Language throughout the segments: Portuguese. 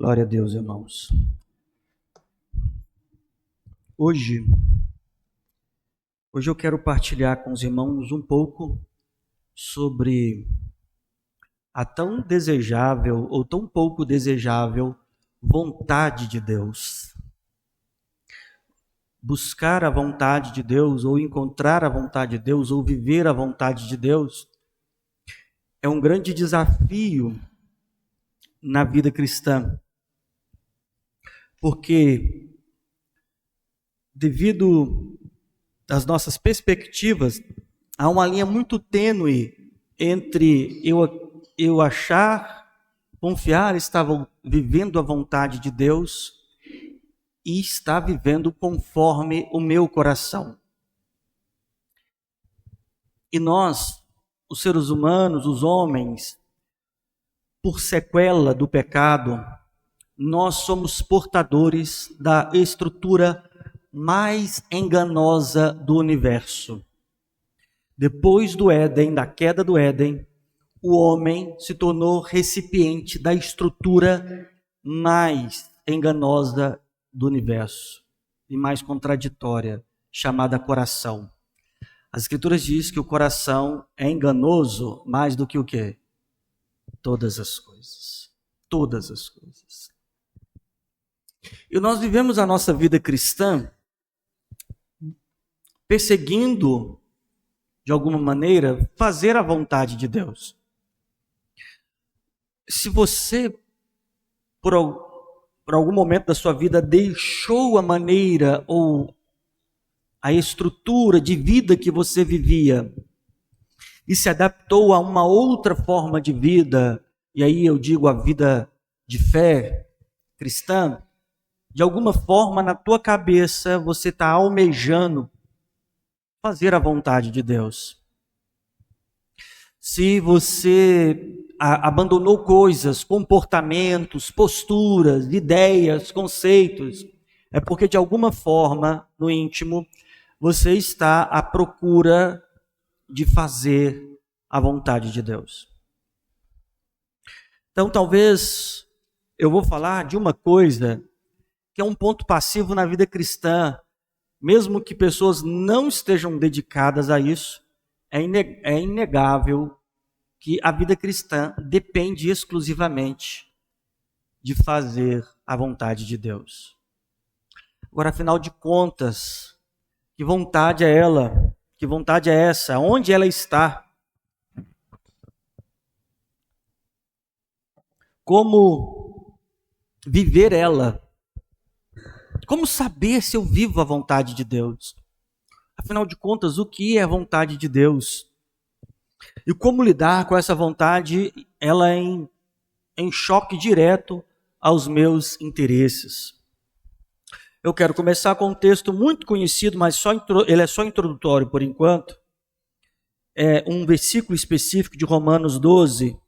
Glória a Deus, irmãos. Hoje eu quero partilhar com os irmãos um pouco sobre a tão desejável ou tão pouco desejável vontade de Deus. Buscar a vontade de Deus, ou encontrar a vontade de Deus, ou viver a vontade de Deus, é um grande desafio na vida cristã. Porque, devido às nossas perspectivas, há uma linha muito tênue entre eu achar, confiar, estar vivendo a vontade de Deus e estar vivendo conforme o meu coração. E nós, os seres humanos, os homens, por sequela do pecado, nós somos portadores da estrutura mais enganosa do universo. Depois do Éden, da queda do Éden, o homem se tornou recipiente da estrutura mais enganosa do universo e mais contraditória, chamada coração. As Escrituras dizem que o coração é enganoso mais do que o quê? Todas as coisas. Todas as coisas. E nós vivemos a nossa vida cristã perseguindo, de alguma maneira, fazer a vontade de Deus. Se você, por algum momento da sua vida, deixou a maneira ou a estrutura de vida que você vivia e se adaptou a uma outra forma de vida, e aí eu digo a vida de fé cristã, de alguma forma na tua cabeça você está almejando fazer a vontade de Deus. Se você abandonou coisas, comportamentos, posturas, ideias, conceitos, é porque de alguma forma, no íntimo, você está à procura de fazer a vontade de Deus. Então, talvez eu vou falar de uma coisa que é um ponto passivo na vida cristã, mesmo que pessoas não estejam dedicadas a isso, é inegável que a vida cristã depende exclusivamente de fazer a vontade de Deus. Agora, afinal de contas, que vontade é ela? Que vontade é essa? Onde ela está? Como viver ela? Como saber se eu vivo a vontade de Deus? Afinal de contas, o que é a vontade de Deus? E como lidar com essa vontade, ela em choque direto aos meus interesses? Eu quero começar com um texto muito conhecido, mas ele é só introdutório por enquanto. É um versículo específico de Romanos 12.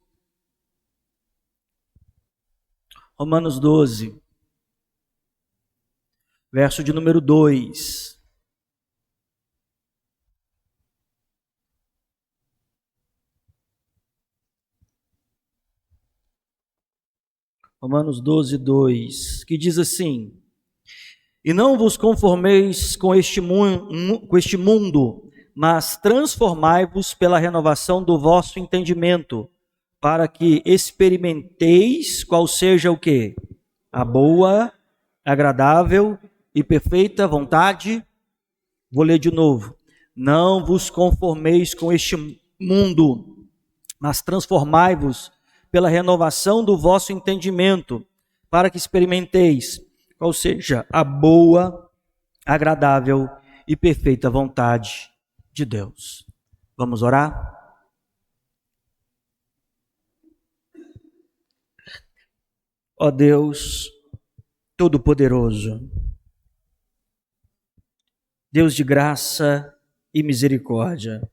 Romanos 12. Verso de número 2. Romanos 12, 2, que diz assim: E não vos conformeis com este mundo, mas transformai-vos pela renovação do vosso entendimento, para que experimenteis qual seja o quê? A boa, agradável e perfeita vontade. Vou ler de novo. Não vos conformeis com este mundo, mas transformai-vos pela renovação do vosso entendimento, para que experimenteis qual seja a boa, agradável e perfeita vontade de Deus. Vamos orar? Ó Deus Todo-Poderoso, Deus de graça e misericórdia.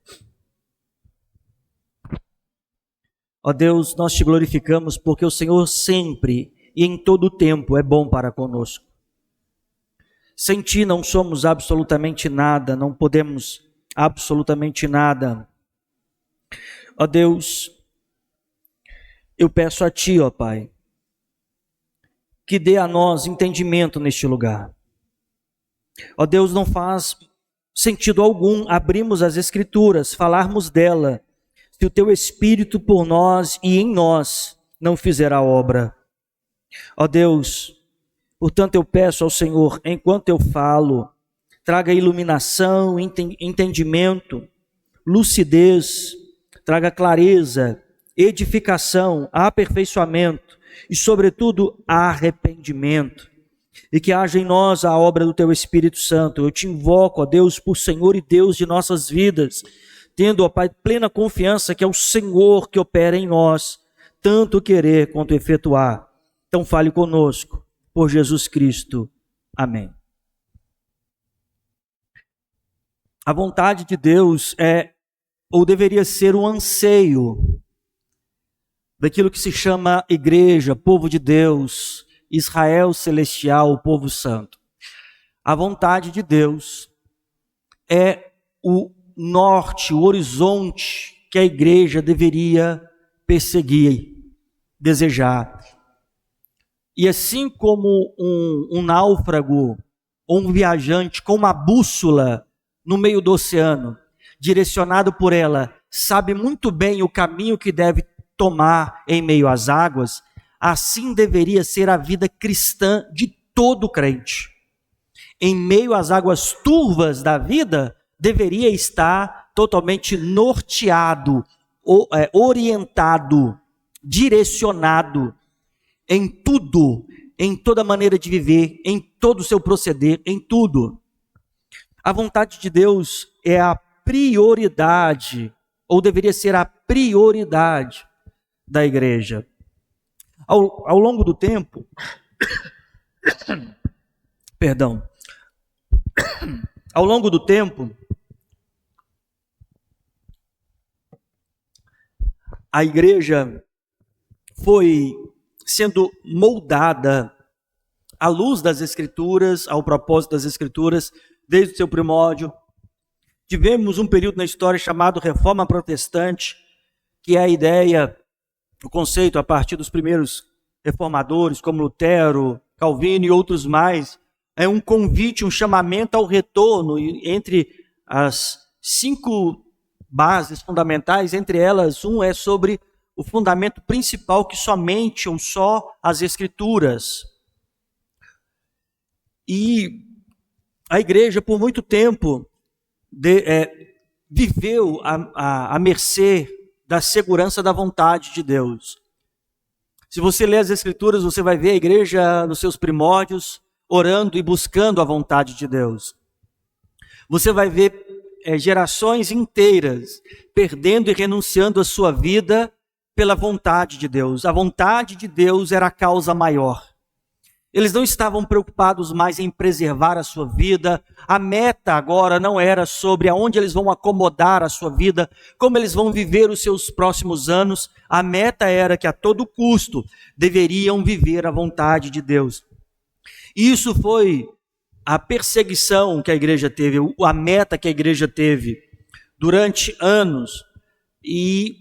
Ó Deus, nós te glorificamos porque o Senhor sempre e em todo o tempo é bom para conosco. Sem ti não somos absolutamente nada, não podemos absolutamente nada. Ó Deus, eu peço a ti, ó Pai, que dê a nós entendimento neste lugar. Ó Deus, não faz sentido algum abrirmos as Escrituras, falarmos dela, se o Teu Espírito por nós e em nós não fizer a obra. Ó Deus, portanto eu peço ao Senhor, enquanto eu falo, traga iluminação, entendimento, lucidez, traga clareza, edificação, aperfeiçoamento e, sobretudo, arrependimento. E que haja em nós a obra do Teu Espírito Santo. Eu te invoco, ó Deus, por Senhor e Deus de nossas vidas, tendo, ó Pai, plena confiança que é o Senhor que opera em nós, tanto querer quanto efetuar. Então fale conosco, por Jesus Cristo. Amém. A vontade de Deus é, ou deveria ser, o anseio daquilo que se chama igreja, povo de Deus, Israel celestial, o povo santo. A vontade de Deus é o norte, o horizonte que a igreja deveria perseguir, desejar. E assim como um náufrago ou um viajante com uma bússola no meio do oceano, direcionado por ela, sabe muito bem o caminho que deve tomar em meio às águas, assim deveria ser a vida cristã de todo crente. Em meio às águas turvas da vida, deveria estar totalmente norteado, orientado, direcionado em tudo, em toda maneira de viver, em todo o seu proceder, em tudo. A vontade de Deus é a prioridade, ou deveria ser a prioridade da igreja. Ao longo do tempo, ao longo do tempo, a igreja foi sendo moldada à luz das Escrituras, ao propósito das Escrituras, desde o seu primórdio. Tivemos um período na história chamado Reforma Protestante, que é a ideia, o conceito a partir dos primeiros reformadores, como Lutero, Calvino e outros mais, é um convite, um chamamento ao retorno, entre as 5 bases fundamentais, entre elas, um é sobre o fundamento principal, que somente ou só as Escrituras. E a igreja, por muito tempo, viveu à mercê da segurança da vontade de Deus. Se você ler as Escrituras, você vai ver a igreja nos seus primórdios, orando e buscando a vontade de Deus. Você vai ver gerações inteiras perdendo e renunciando a sua vida pela vontade de Deus. A vontade de Deus era a causa maior. Eles não estavam preocupados mais em preservar a sua vida. A meta agora não era sobre aonde eles vão acomodar a sua vida, como eles vão viver os seus próximos anos. A meta era que a todo custo deveriam viver a vontade de Deus. Isso foi a perseguição que a igreja teve, a meta que a igreja teve durante anos e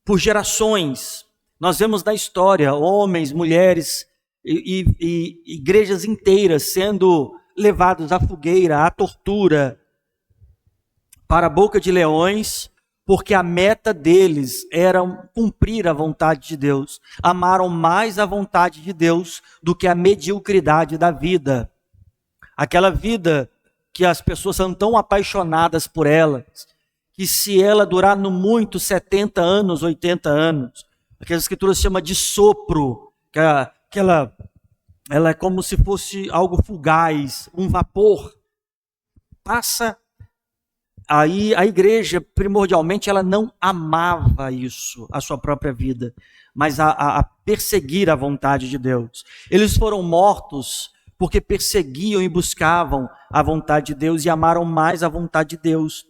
por gerações. Nós vemos na história homens, mulheres e igrejas inteiras sendo levados à fogueira, à tortura, para a boca de leões, porque a meta deles era cumprir a vontade de Deus. Amaram mais a vontade de Deus do que a mediocridade da vida. Aquela vida que as pessoas são tão apaixonadas por ela, que se ela durar no muito 70 anos, 80 anos, que as Escrituras chamam de sopro, que ela é como se fosse algo fugaz, um vapor, passa. Aí a igreja, primordialmente, ela não amava isso, a sua própria vida, mas a perseguir a vontade de Deus. Eles foram mortos porque perseguiam e buscavam a vontade de Deus e amaram mais a vontade de Deus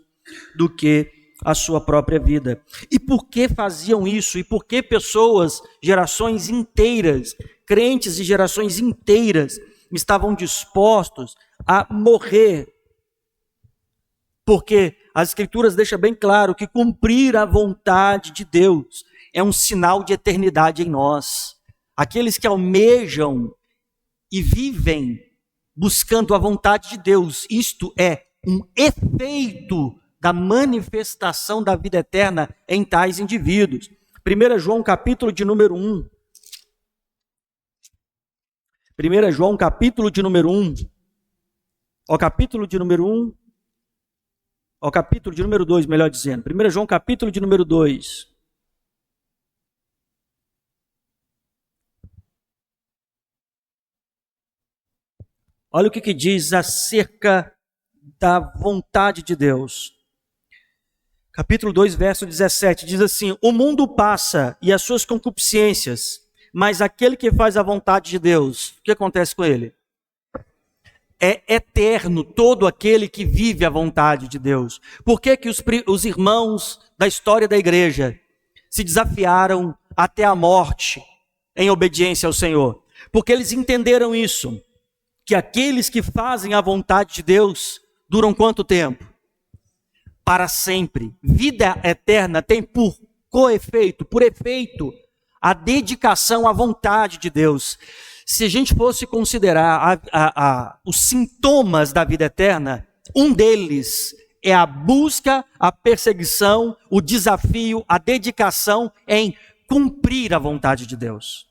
do que a sua própria vida. E por que faziam isso? E por que pessoas, gerações inteiras, crentes de gerações inteiras, estavam dispostos a morrer? Porque as Escrituras deixam bem claro que cumprir a vontade de Deus é um sinal de eternidade em nós. Aqueles que almejam e vivem buscando a vontade de Deus. Isto é um efeito da manifestação da vida eterna em tais indivíduos. 1 João capítulo de número 1. 1 João capítulo de número 1. Ó capítulo de número 1. Ó capítulo de número 2, melhor dizendo. 1 João capítulo de número 2. Olha o que diz acerca da vontade de Deus. Capítulo 2, verso 17, diz assim: o mundo passa e as suas concupiscências, mas aquele que faz a vontade de Deus, o que acontece com ele? É eterno todo aquele que vive a vontade de Deus. Por que os irmãos da história da igreja se desafiaram até a morte em obediência ao Senhor? Porque eles entenderam isso, que aqueles que fazem a vontade de Deus duram quanto tempo? Para sempre. Vida eterna tem por efeito, a dedicação à vontade de Deus. Se a gente fosse considerar os sintomas da vida eterna, um deles é a busca, a perseguição, o desafio, a dedicação em cumprir a vontade de Deus.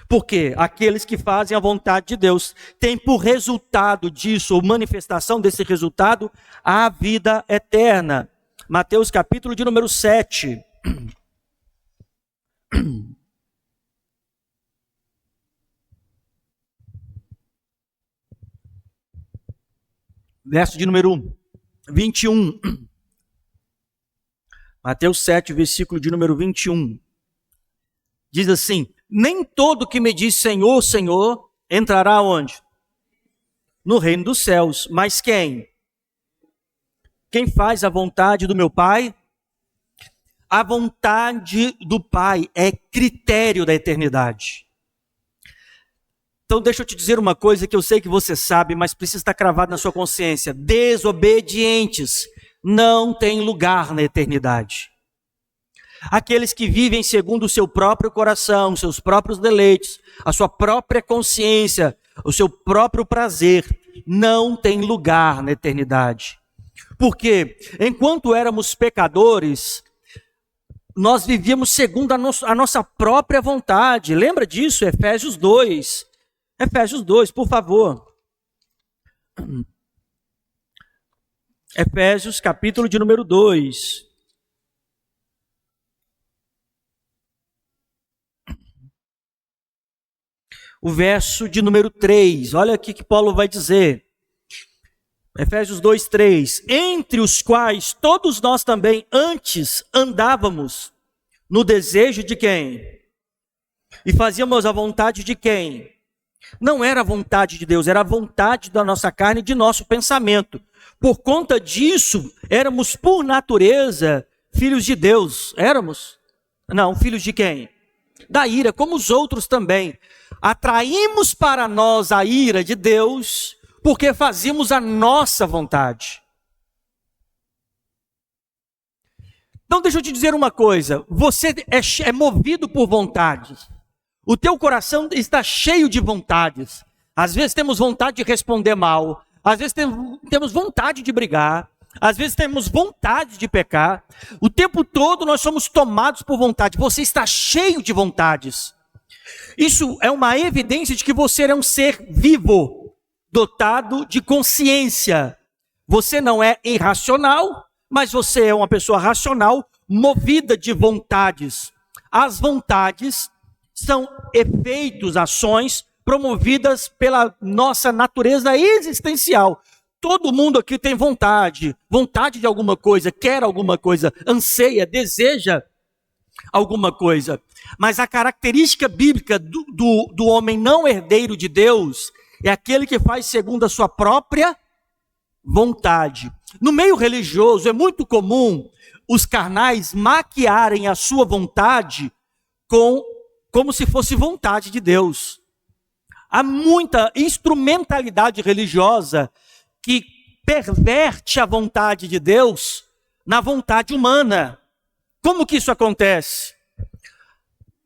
Porque aqueles que fazem a vontade de Deus têm por resultado disso, ou manifestação desse resultado, a vida eterna. Mateus capítulo de número 7. Verso de número 21. Mateus 7, versículo de número 21. Diz assim: nem todo que me diz Senhor, Senhor, entrará onde? No reino dos céus. Mas quem? Quem faz a vontade do meu Pai? A vontade do Pai é critério da eternidade. Então deixa eu te dizer uma coisa que eu sei que você sabe, mas precisa estar cravado na sua consciência. Desobedientes não têm lugar na eternidade. Aqueles que vivem segundo o seu próprio coração, seus próprios deleites, a sua própria consciência, o seu próprio prazer, não têm lugar na eternidade. Porque enquanto éramos pecadores, nós vivíamos segundo a nossa própria vontade. Lembra disso? Efésios 2. Efésios 2, por favor. Efésios capítulo de número 2. O verso de número 3, olha aqui que Paulo vai dizer. Efésios 2, 3. Entre os quais todos nós também antes andávamos no desejo de quem? E fazíamos a vontade de quem? Não era a vontade de Deus, era a vontade da nossa carne e de nosso pensamento. Por conta disso, éramos por natureza filhos de Deus. Éramos? Não, filhos de quem? Da ira, como os outros também. Atraímos para nós a ira de Deus, porque fazíamos a nossa vontade. Então deixa eu te dizer uma coisa, você é movido por vontades. O teu coração está cheio de vontades. Às vezes temos vontade de responder mal, às vezes temos vontade de brigar, às vezes temos vontade de pecar. O tempo todo nós somos tomados por vontade. Você está cheio de vontades. Isso é uma evidência de que você é um ser vivo, dotado de consciência. Você não é irracional, mas você é uma pessoa racional, movida de vontades. As vontades são efeitos, ações promovidas pela nossa natureza existencial. Todo mundo aqui tem vontade de alguma coisa, quer alguma coisa, anseia, deseja alguma coisa. Mas a característica bíblica do homem não herdeiro de Deus é aquele que faz segundo a sua própria vontade. No meio religioso é muito comum os carnais maquiarem a sua vontade como se fosse vontade de Deus. Há muita instrumentalidade religiosa que perverte a vontade de Deus na vontade humana. Como que isso acontece?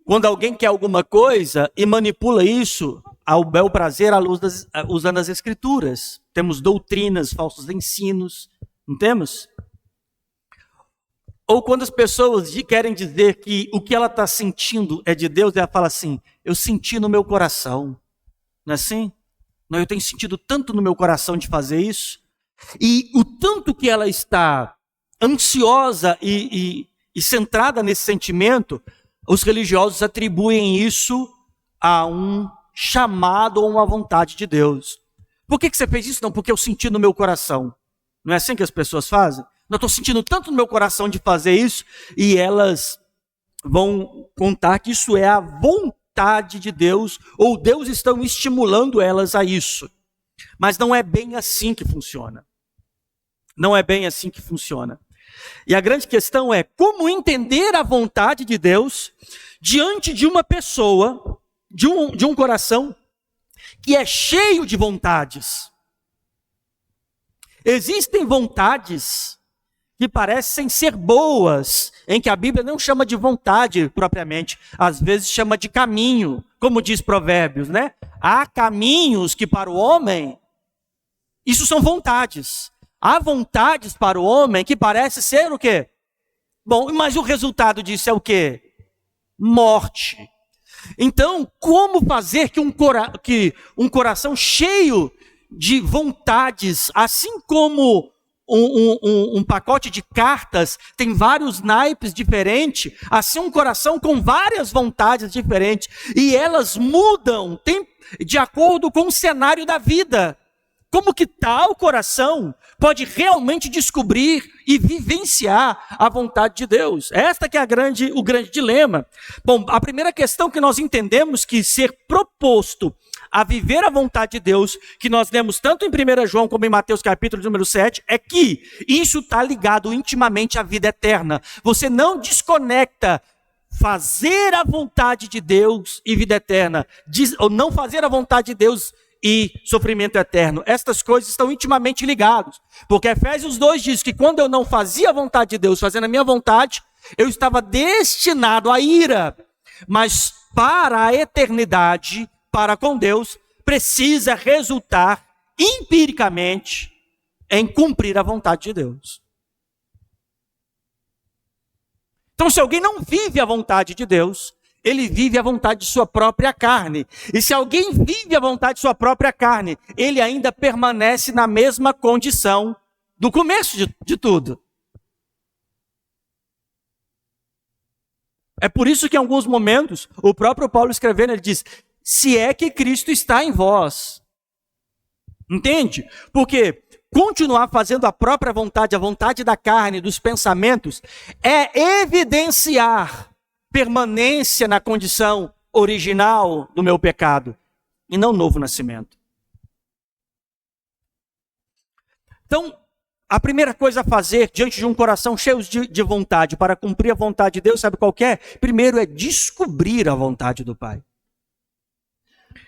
Quando alguém quer alguma coisa e manipula isso ao bel prazer usando as Escrituras. Temos doutrinas, falsos ensinos, não temos? Ou quando as pessoas querem dizer que o que ela está sentindo é de Deus, ela fala assim, eu senti no meu coração. Não é assim? Não, eu tenho sentido tanto no meu coração de fazer isso. E o tanto que ela está ansiosa e centrada nesse sentimento, os religiosos atribuem isso a um chamado ou uma vontade de Deus. Por que você fez isso? Não, porque eu senti no meu coração. Não é assim que as pessoas fazem? Eu estou sentindo tanto no meu coração de fazer isso, e elas vão contar que isso é a vontade de Deus, ou Deus está estimulando elas a isso. Mas não é bem assim que funciona. Não é bem assim que funciona. E a grande questão é como entender a vontade de Deus diante de uma pessoa, de um coração que é cheio de vontades. Existem vontades que parecem ser boas, em que a Bíblia não chama de vontade propriamente, às vezes chama de caminho, como diz Provérbios, né? Há caminhos que para o homem, isso são vontades. Há vontades para o homem que parece ser o quê? Bom, mas o resultado disso é o quê? Morte. Então, como fazer que um coração cheio de vontades, assim como um pacote de cartas tem vários naipes diferentes, assim um coração com várias vontades diferentes, e elas mudam de acordo com o cenário da vida. Como que tal coração pode realmente descobrir e vivenciar a vontade de Deus? Esta que é o grande dilema. Bom, a primeira questão que nós entendemos que ser proposto a viver a vontade de Deus, que nós lemos tanto em 1 João como em Mateus capítulo número 7, é que isso está ligado intimamente à vida eterna. Você não desconecta fazer a vontade de Deus e vida eterna, ou não fazer a vontade de Deus e sofrimento eterno. Estas coisas estão intimamente ligadas, porque Efésios 2 diz que quando eu não fazia a vontade de Deus, fazendo a minha vontade, eu estava destinado à ira, mas para a eternidade, para com Deus, precisa resultar empiricamente em cumprir a vontade de Deus. Então, se alguém não vive a vontade de Deus, ele vive a vontade de sua própria carne. E se alguém vive a vontade de sua própria carne, ele ainda permanece na mesma condição do começo de tudo. É por isso que em alguns momentos, o próprio Paulo escrevendo, ele diz, se é que Cristo está em vós. Entende? Porque continuar fazendo a própria vontade, a vontade da carne, dos pensamentos, é evidenciar permanência na condição original do meu pecado, e não novo nascimento. Então, a primeira coisa a fazer diante de um coração cheio de vontade, para cumprir a vontade de Deus, sabe qual que é? Primeiro é descobrir a vontade do Pai.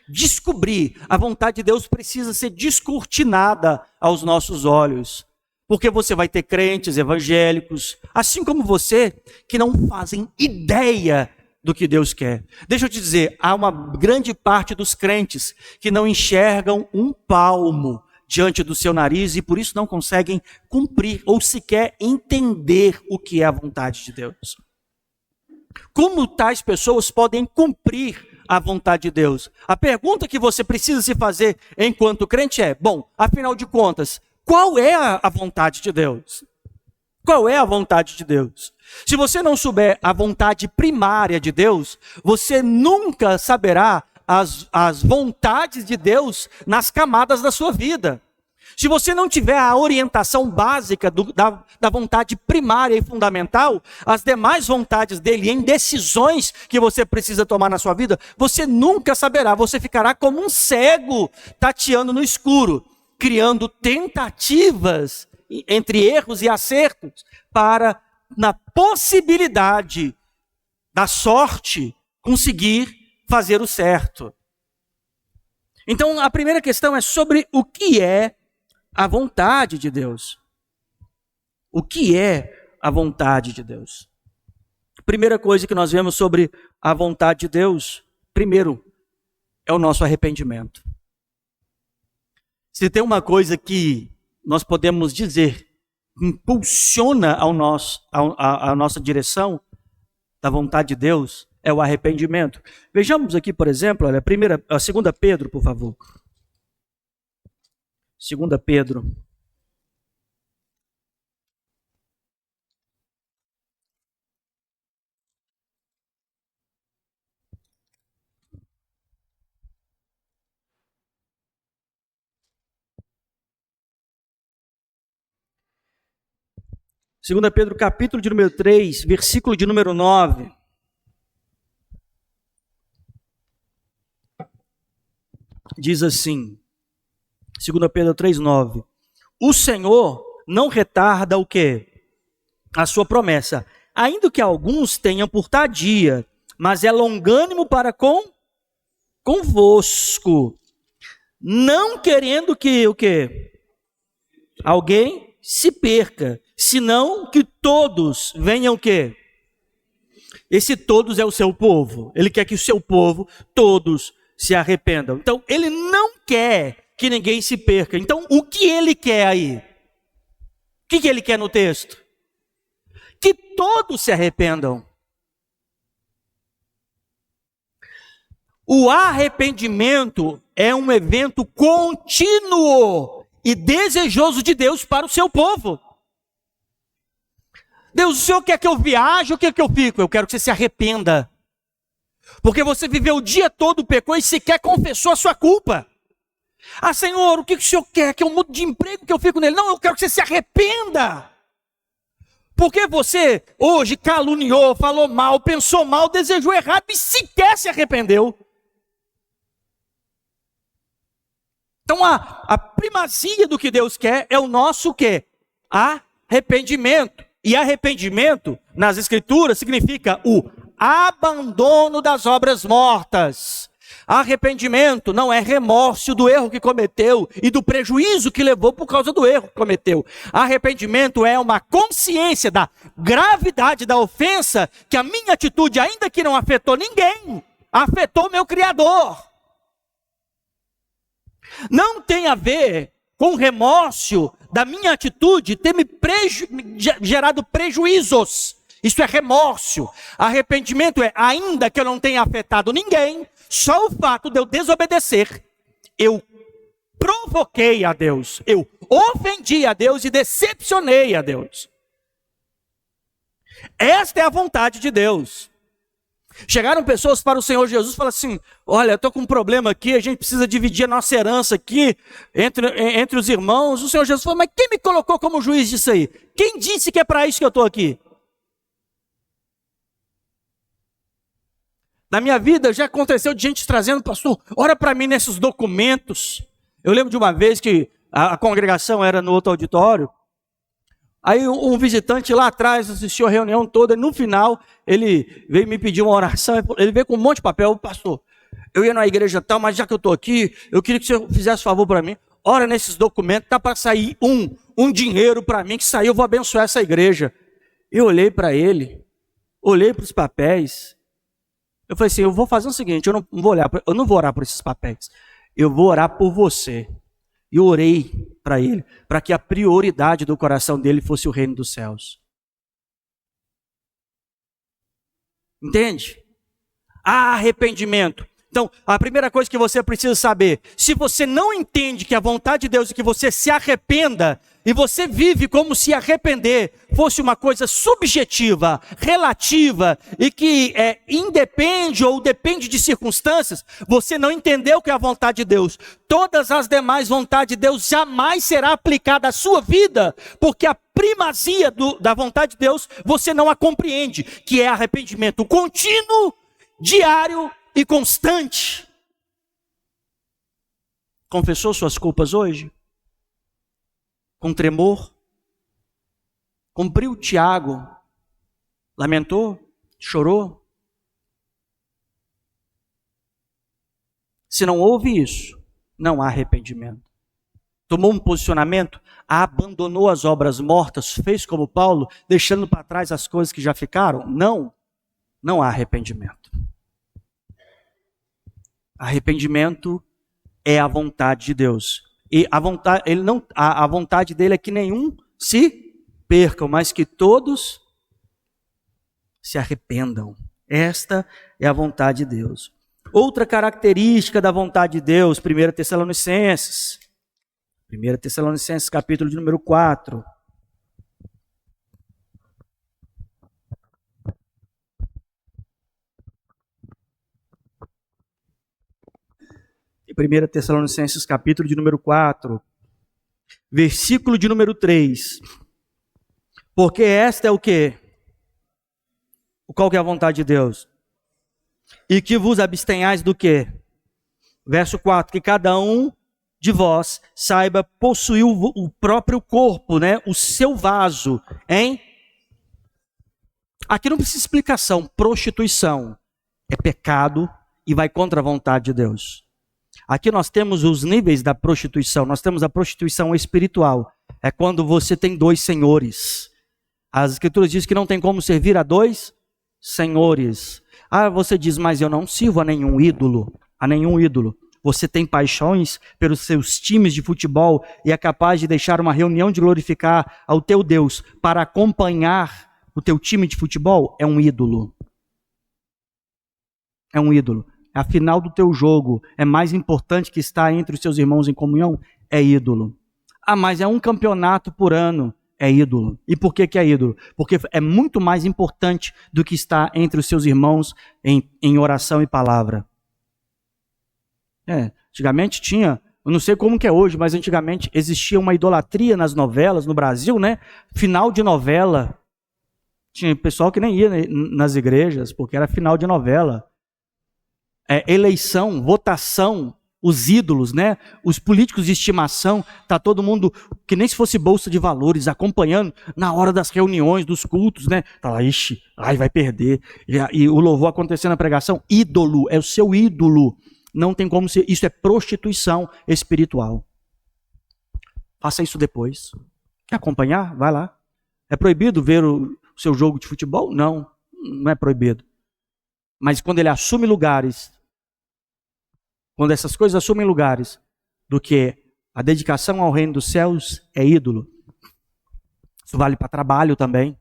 Descobrir a vontade de Deus precisa ser descortinada aos nossos olhos. Porque você vai ter crentes evangélicos, assim como você, que não fazem ideia do que Deus quer. Deixa eu te dizer, há uma grande parte dos crentes que não enxergam um palmo diante do seu nariz e por isso não conseguem cumprir ou sequer entender o que é a vontade de Deus. Como tais pessoas podem cumprir a vontade de Deus? A pergunta que você precisa se fazer enquanto crente é, bom, afinal de contas, qual é a vontade de Deus? Qual é a vontade de Deus? Se você não souber a vontade primária de Deus, você nunca saberá as vontades de Deus nas camadas da sua vida. Se você não tiver a orientação básica da vontade primária e fundamental, as demais vontades dele em decisões que você precisa tomar na sua vida, você nunca saberá, você ficará como um cego tateando no escuro, criando tentativas entre erros e acertos para, na possibilidade da sorte, conseguir fazer o certo. Então, a primeira questão é sobre o que é a vontade de Deus. O que é a vontade de Deus? Primeira coisa que nós vemos sobre a vontade de Deus, primeiro, é o nosso arrependimento. Se tem uma coisa que nós podemos dizer, impulsiona a nossa direção da vontade de Deus, é o arrependimento. Vejamos aqui, por exemplo, olha, a 2 Pedro, por favor. 2 Pedro. Segunda Pedro, capítulo de número 3, versículo de número 9. Diz assim, 2 Pedro 3, 9. O Senhor não retarda o quê? A sua promessa, ainda que alguns tenham por tardia, mas é longânimo para convosco, não querendo que o quê? Alguém se perca, senão que todos venham o quê? Esse todos é o seu povo. Ele quer que o seu povo, todos, se arrependam. Então, ele não quer que ninguém se perca. Então, o que ele quer aí? O que ele quer no texto? Que todos se arrependam. O arrependimento é um evento contínuo e desejoso de Deus para o seu povo. Deus, o Senhor quer que eu viaje ou quer que eu fique? Eu quero que você se arrependa. Porque você viveu o dia todo, pecou e sequer confessou a sua culpa. Ah, Senhor, o que o Senhor quer? Que eu mude de emprego, que eu fico nele? Não, eu quero que você se arrependa. Porque você hoje caluniou, falou mal, pensou mal, desejou errado e sequer se arrependeu. Então a primazia do que Deus quer é o nosso o quê? Arrependimento. E arrependimento, nas Escrituras, significa o abandono das obras mortas. Arrependimento não é remorso do erro que cometeu e do prejuízo que levou por causa do erro que cometeu. Arrependimento é uma consciência da gravidade da ofensa, que a minha atitude, ainda que não afetou ninguém, afetou meu Criador. Não tem a ver com remorso da minha atitude ter me gerado prejuízos. Isso é remorso. Arrependimento é, ainda que eu não tenha afetado ninguém, só o fato de eu desobedecer, eu provoquei a Deus, eu ofendi a Deus e decepcionei a Deus. Esta é a vontade de Deus. Chegaram pessoas para o Senhor Jesus e falaram assim, olha, eu estou com um problema aqui, a gente precisa dividir a nossa herança aqui entre os irmãos. O Senhor Jesus falou, mas quem me colocou como juiz disso aí? Quem disse que é para isso que eu estou aqui? Na minha vida já aconteceu de gente trazendo, pastor, ora para mim nesses documentos. Eu lembro de uma vez que a congregação era no outro auditório, aí um visitante lá atrás assistiu a reunião toda, e no final ele veio me pedir uma oração, ele veio com um monte de papel, pastor, eu ia na igreja tal, mas já que eu estou aqui, eu queria que o senhor fizesse favor para mim, ora nesses documentos, está para sair um dinheiro para mim, que saiu, eu vou abençoar essa igreja. Eu olhei para ele, olhei para os papéis, eu falei assim, eu vou fazer o seguinte, eu não vou orar por esses papéis, eu vou orar por você. E orei para ele, para que a prioridade do coração dele fosse o reino dos céus. Entende? Arrependimento. Então, a primeira coisa que você precisa saber, se você não entende que a vontade de Deus é que você se arrependa, e você vive como se arrepender fosse uma coisa subjetiva, relativa, e que independe ou depende de circunstâncias, você não entendeu que é a vontade de Deus. Todas as demais vontades de Deus jamais será aplicada à sua vida, porque a primazia da vontade de Deus, você não a compreende, que é arrependimento contínuo, diário e constante. Confessou suas culpas hoje? Com tremor? Cumpriu Tiago? Lamentou? Chorou? Se não houve isso, não há arrependimento. Tomou um posicionamento, abandonou as obras mortas, fez como Paulo, deixando para trás as coisas que já ficaram? Não há arrependimento. Arrependimento é a vontade de Deus. E a vontade dele é que nenhum se percam, mas que todos se arrependam. Esta é a vontade de Deus. Outra característica da vontade de Deus, 1 Tessalonicenses. 1 Tessalonicenses, capítulo de número 4. E 1 Tessalonicenses, capítulo de número 4, versículo de número 3. Porque esta é o quê? Qual que é a vontade de Deus? E que vos abstenhais do quê? Verso 4, que cada um de vós saiba possuir o próprio corpo, né? O seu vaso, hein? Aqui não precisa explicação. Prostituição é pecado e vai contra a vontade de Deus. Aqui nós temos os níveis da prostituição. Nós temos a prostituição espiritual. É quando você tem dois senhores. As escrituras dizem que não tem como servir a dois senhores. Ah, você diz, mas eu não sirvo a nenhum ídolo. A nenhum ídolo. Você tem paixões pelos seus times de futebol e é capaz de deixar uma reunião de glorificar ao teu Deus para acompanhar o teu time de futebol? É um ídolo. É um ídolo. A final do teu jogo é mais importante que estar entre os seus irmãos em comunhão? É ídolo. Ah, mas é um campeonato por ano. É ídolo. E por que é ídolo? Porque é muito mais importante do que estar entre os seus irmãos em oração e palavra. Antigamente tinha, eu não sei como que é hoje, mas antigamente existia uma idolatria nas novelas no Brasil, né? Final de novela. Tinha pessoal que nem ia nas igrejas, porque era final de novela. Eleição, votação, os ídolos, né? Os políticos de estimação, tá todo mundo, que nem se fosse bolsa de valores, acompanhando na hora das reuniões, dos cultos, né? Tá lá, ixi, ai, vai perder. E o louvor acontecendo na pregação, ídolo, é o seu ídolo. Não tem como ser, isso é prostituição espiritual. Faça isso depois. Quer acompanhar? Vai lá. É proibido ver o seu jogo de futebol? Não, não é proibido. Mas quando ele assume lugares, quando essas coisas assumem lugares, do que a dedicação ao reino dos céus é ídolo. Isso vale para trabalho também.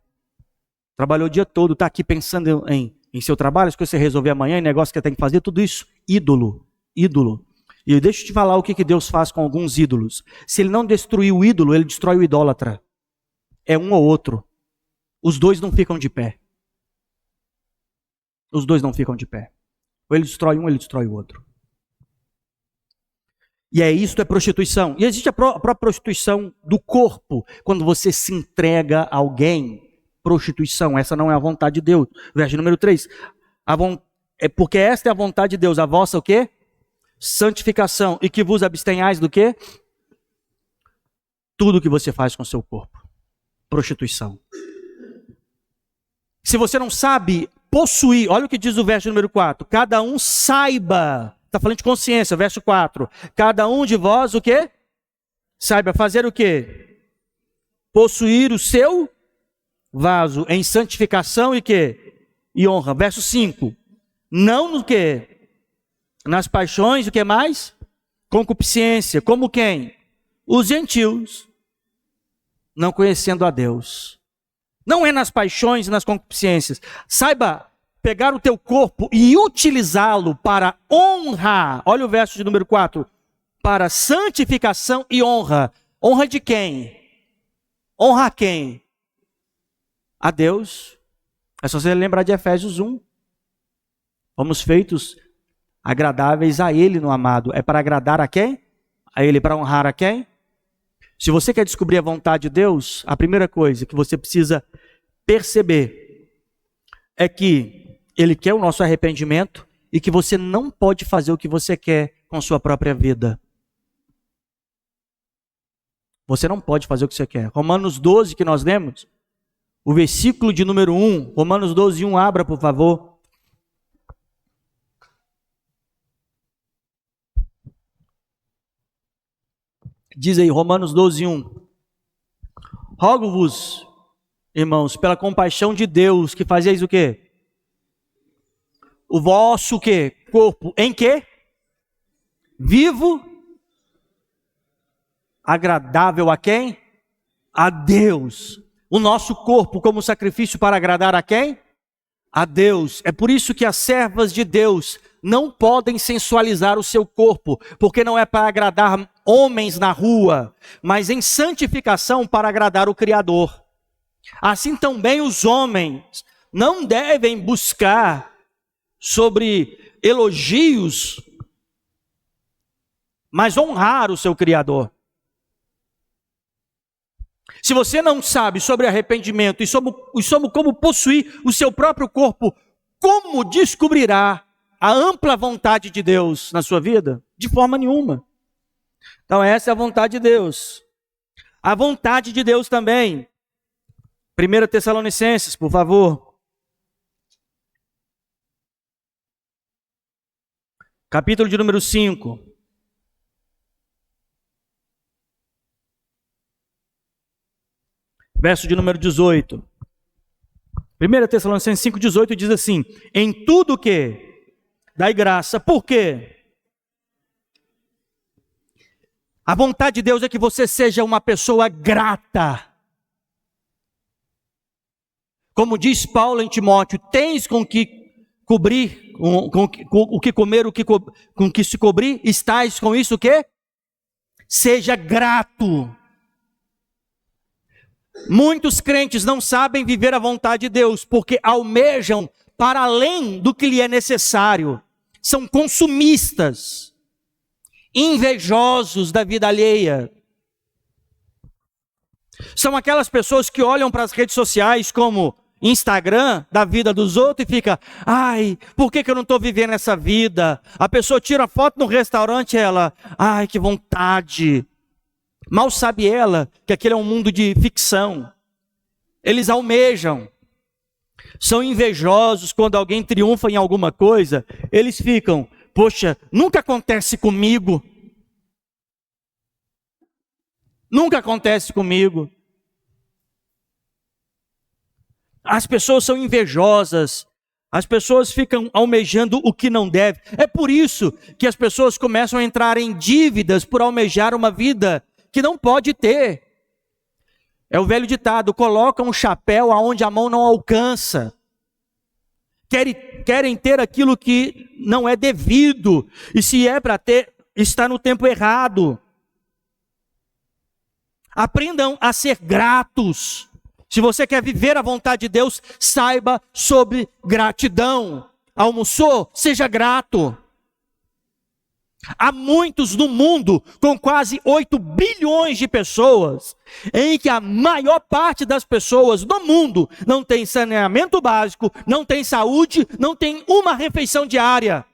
Trabalhou o dia todo, está aqui pensando em seu trabalho, as coisas que você resolver amanhã, negócio que você tem que fazer, tudo isso, ídolo. Ídolo. E deixa eu te falar o que Deus faz com alguns ídolos. Se ele não destruir o ídolo, ele destrói o idólatra. É um ou outro. Os dois não ficam de pé. Os dois não ficam de pé. Ou ele destrói um, ou ele destrói o outro. E isto é prostituição. E existe a própria prostituição do corpo. Quando você se entrega a alguém, prostituição. Essa não é a vontade de Deus. Verso número 3. Porque esta é a vontade de Deus. A vossa o quê? Santificação. E que vos abstenhais do quê? Tudo que você faz com o seu corpo. Prostituição. Se você não sabe possuir, olha o que diz o verso número 4. Cada um saiba. Está falando de consciência, verso 4. Cada um de vós o quê? Saiba fazer o quê? Possuir o seu vaso em santificação e quê? E honra. Verso 5. Não no quê? Nas paixões, o que mais? Concupiscência. Como quem? Os gentios. Não conhecendo a Deus. Não é nas paixões e nas concupiscências. Saiba pegar o teu corpo e utilizá-lo para honra. Olha o verso de número 4. Para santificação e honra. Honra de quem? Honra a quem? A Deus. É só você lembrar de Efésios 1. Fomos feitos agradáveis a Ele no amado. É para agradar a quem? A Ele. Para honrar a quem? Se você quer descobrir a vontade de Deus, a primeira coisa que você precisa perceber é que Ele quer o nosso arrependimento e que você não pode fazer o que você quer com sua própria vida. Você não pode fazer o que você quer. Romanos 12 que nós lemos, o versículo de número 1, Romanos 12, 1, abra por favor. Diz aí, Romanos 12, 1. Rogo-vos, irmãos, pela compaixão de Deus, que fazeis o quê? O vosso quê? Corpo. Em quê? vivo, agradável a quem? A Deus. O nosso corpo como sacrifício para agradar a quem? A Deus. É por isso que as servas de Deus não podem sensualizar o seu corpo, porque não é para agradar homens na rua, mas em santificação para agradar o Criador. Assim também os homens não devem buscar sobre elogios, mas honrar o seu Criador. Se você não sabe sobre arrependimento e sobre como possuir o seu próprio corpo, como descobrirá a ampla vontade de Deus na sua vida? De forma nenhuma. Então essa é a vontade de Deus. A vontade de Deus também. 1 Tessalonicenses, por favor. Capítulo de número 5. Verso de número 18. 1 Tessalonicenses 5,18 diz assim: em tudo que dai graça. Por quê? A vontade de Deus é que você seja uma pessoa grata. Como diz Paulo em Timóteo, tens com que cobrir, com o que comer, com que se cobrir, estais com isso o quê? Seja grato. Muitos crentes não sabem viver a vontade de Deus, porque almejam para além do que lhe é necessário. São consumistas, invejosos da vida alheia. São aquelas pessoas que olham para as redes sociais como Instagram da vida dos outros e fica: ai, por que eu não estou vivendo essa vida? A pessoa tira foto no restaurante e ela: ai, que vontade. Mal sabe ela que aquele é um mundo de ficção. Eles almejam. São invejosos quando alguém triunfa em alguma coisa. Eles ficam: poxa, nunca acontece comigo. Nunca acontece comigo. As pessoas são invejosas. As pessoas ficam almejando o que não deve. É por isso que as pessoas começam a entrar em dívidas por almejar uma vida que não pode ter. É o velho ditado: coloca um chapéu aonde a mão não alcança. Querem ter aquilo que não é devido. E se é para ter, está no tempo errado. Aprendam a ser gratos. Se você quer viver a vontade de Deus, saiba sobre gratidão. Almoçou? Seja grato. Há muitos no mundo, com quase 8 bilhões de pessoas, em que a maior parte das pessoas do mundo não tem saneamento básico, não tem saúde, não tem uma refeição diária.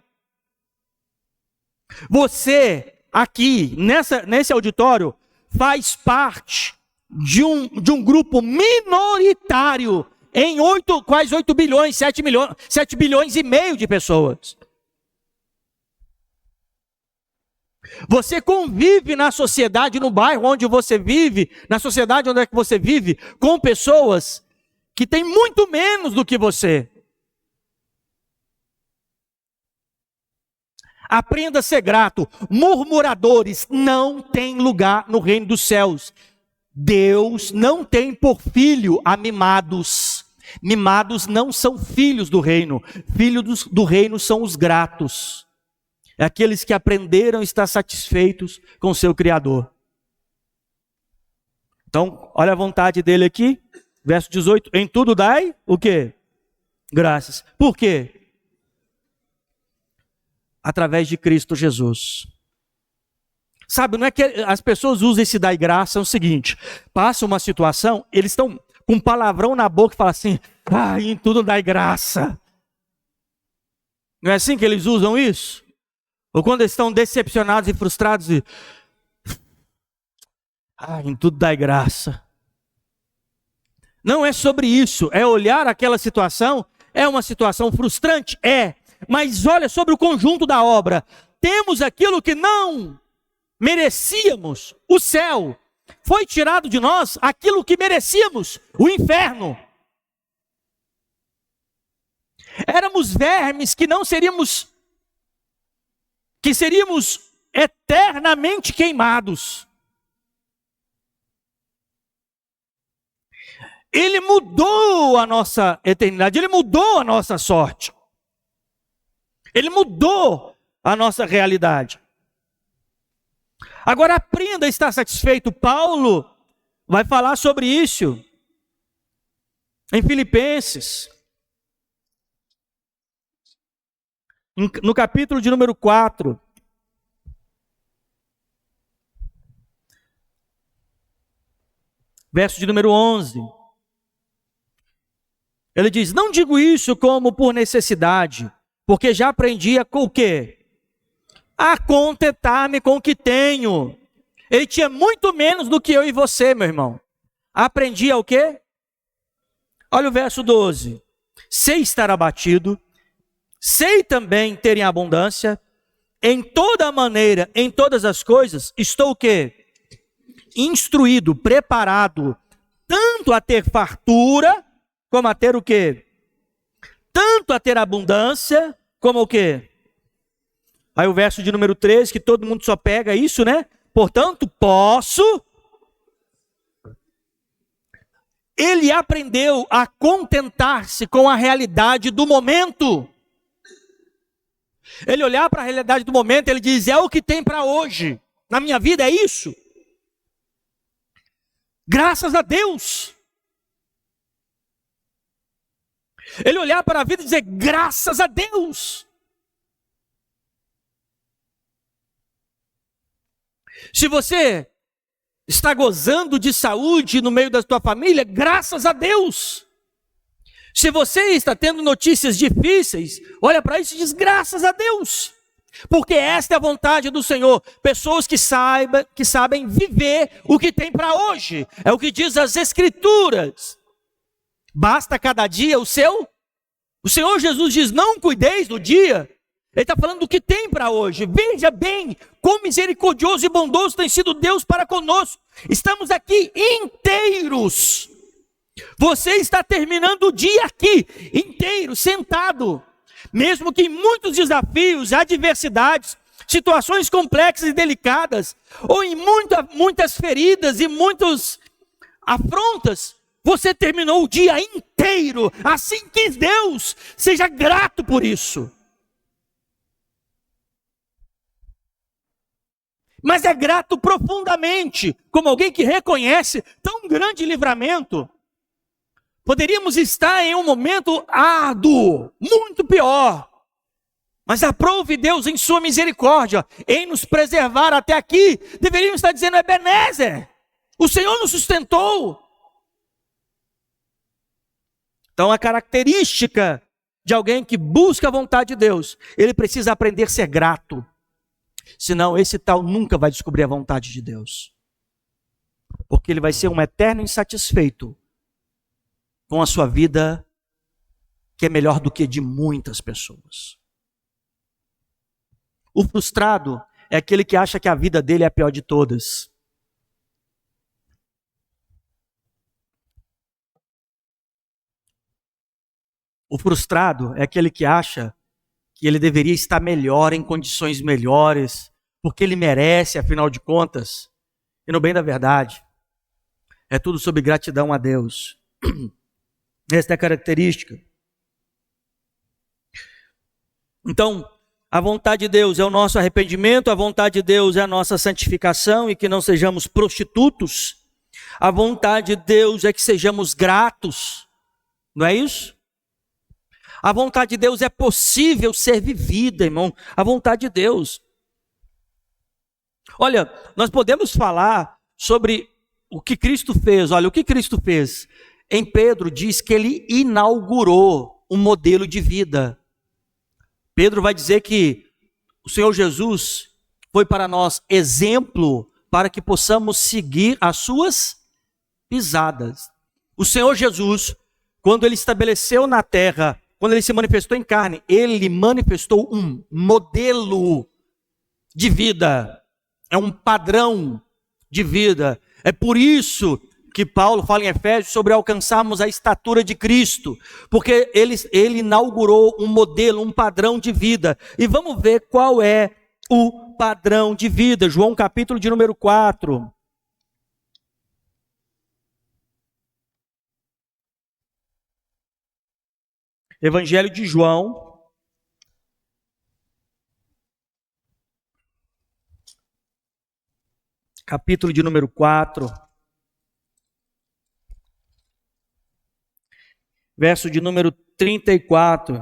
Você, aqui, nesse auditório, faz parte de um grupo minoritário em quase 8 bilhões, 7 bilhões e meio de pessoas. Você convive na sociedade, no bairro onde você vive, na sociedade onde é que você vive, com pessoas que têm muito menos do que você. Aprenda a ser grato. Murmuradores não têm lugar no reino dos céus. Deus não tem por filho a mimados. Mimados não são filhos do reino. Filhos do reino são os gratos. É aqueles que aprenderam a estar satisfeitos com o seu Criador. Então, olha a vontade dele aqui. Verso 18. Em tudo dai o quê? Graças. Por quê? Através de Cristo Jesus. Sabe, não é que as pessoas usam esse dai graça, é o seguinte: passa uma situação, eles estão com um palavrão na boca e falam assim: em tudo dai graça. Não é assim que eles usam isso? Ou quando eles estão decepcionados e frustrados e... em tudo dai graça. Não é sobre isso, é olhar aquela situação, é uma situação frustrante? É. Mas olha sobre o conjunto da obra. Temos aquilo que não merecíamos, o céu. Foi tirado de nós aquilo que merecíamos, o inferno. Éramos vermes que seríamos eternamente queimados. Ele mudou a nossa eternidade, ele mudou a nossa sorte. Ele mudou a nossa realidade. Agora aprenda a estar satisfeito. Paulo vai falar sobre isso em Filipenses, no capítulo de número 4. Verso de número 11. Ele diz: não digo isso como por necessidade, porque já aprendi com o quê? A contentar-me com o que tenho. Ele tinha muito menos do que eu e você, meu irmão. Aprendi a o quê? Olha o verso 12. Sei estar abatido, sei também ter em abundância, em toda maneira, em todas as coisas, estou o quê? Instruído, preparado, tanto a ter fartura, como a ter o quê? Tanto a ter abundância, como o quê? Aí o verso de número 13, que todo mundo só pega isso, né? Portanto, posso. Ele aprendeu a contentar-se com a realidade do momento. Ele olhar para a realidade do momento, ele diz: é o que tem para hoje. Na minha vida é isso. Graças a Deus. Ele olhar para a vida e dizer: graças a Deus. Se você está gozando de saúde no meio da tua família, graças a Deus. Se você está tendo notícias difíceis, olha para isso e diz: graças a Deus. Porque esta é a vontade do Senhor. Pessoas que sabem viver o que tem para hoje. É o que diz as Escrituras. Basta cada dia o seu. O Senhor Jesus diz: não cuideis do dia. Ele está falando do que tem para hoje. Veja bem, quão misericordioso e bondoso tem sido Deus para conosco. Estamos aqui inteiros. Você está terminando o dia aqui, inteiro, sentado. Mesmo que em muitos desafios, adversidades, situações complexas e delicadas, ou em muitas feridas e muitas afrontas, você terminou o dia inteiro. Assim quis Deus. Seja grato por isso. Mas é grato profundamente, como alguém que reconhece tão grande livramento. Poderíamos estar em um momento árduo, muito pior. Mas aprove Deus em sua misericórdia, em nos preservar até aqui. Deveríamos estar dizendo: Ebenezer, o Senhor nos sustentou. Então a característica de alguém que busca a vontade de Deus, ele precisa aprender a ser grato. Senão esse tal nunca vai descobrir a vontade de Deus. Porque ele vai ser um eterno insatisfeito com a sua vida, que é melhor do que de muitas pessoas. O frustrado é aquele que acha que a vida dele é a pior de todas. O frustrado é aquele que acha que ele deveria estar melhor, em condições melhores, porque ele merece, afinal de contas. E no bem da verdade, é tudo sobre gratidão a Deus. Esta é a característica. Então, a vontade de Deus é o nosso arrependimento, a vontade de Deus é a nossa santificação e que não sejamos prostitutos. A vontade de Deus é que sejamos gratos. Não é isso? A vontade de Deus é possível ser vivida, irmão. A vontade de Deus. Olha, nós podemos falar sobre o que Cristo fez. Olha, o que Cristo fez? Em Pedro diz que ele inaugurou um modelo de vida. Pedro vai dizer que o Senhor Jesus foi para nós exemplo para que possamos seguir as suas pisadas. O Senhor Jesus, quando ele estabeleceu na terra, quando ele se manifestou em carne, ele manifestou um modelo de vida. É um padrão de vida. É por isso que Paulo fala em Efésios sobre alcançarmos a estatura de Cristo. Porque ele inaugurou um modelo, um padrão de vida. E vamos ver qual é o padrão de vida. João capítulo de número 4. Evangelho de João, capítulo de número 4, verso de número 34.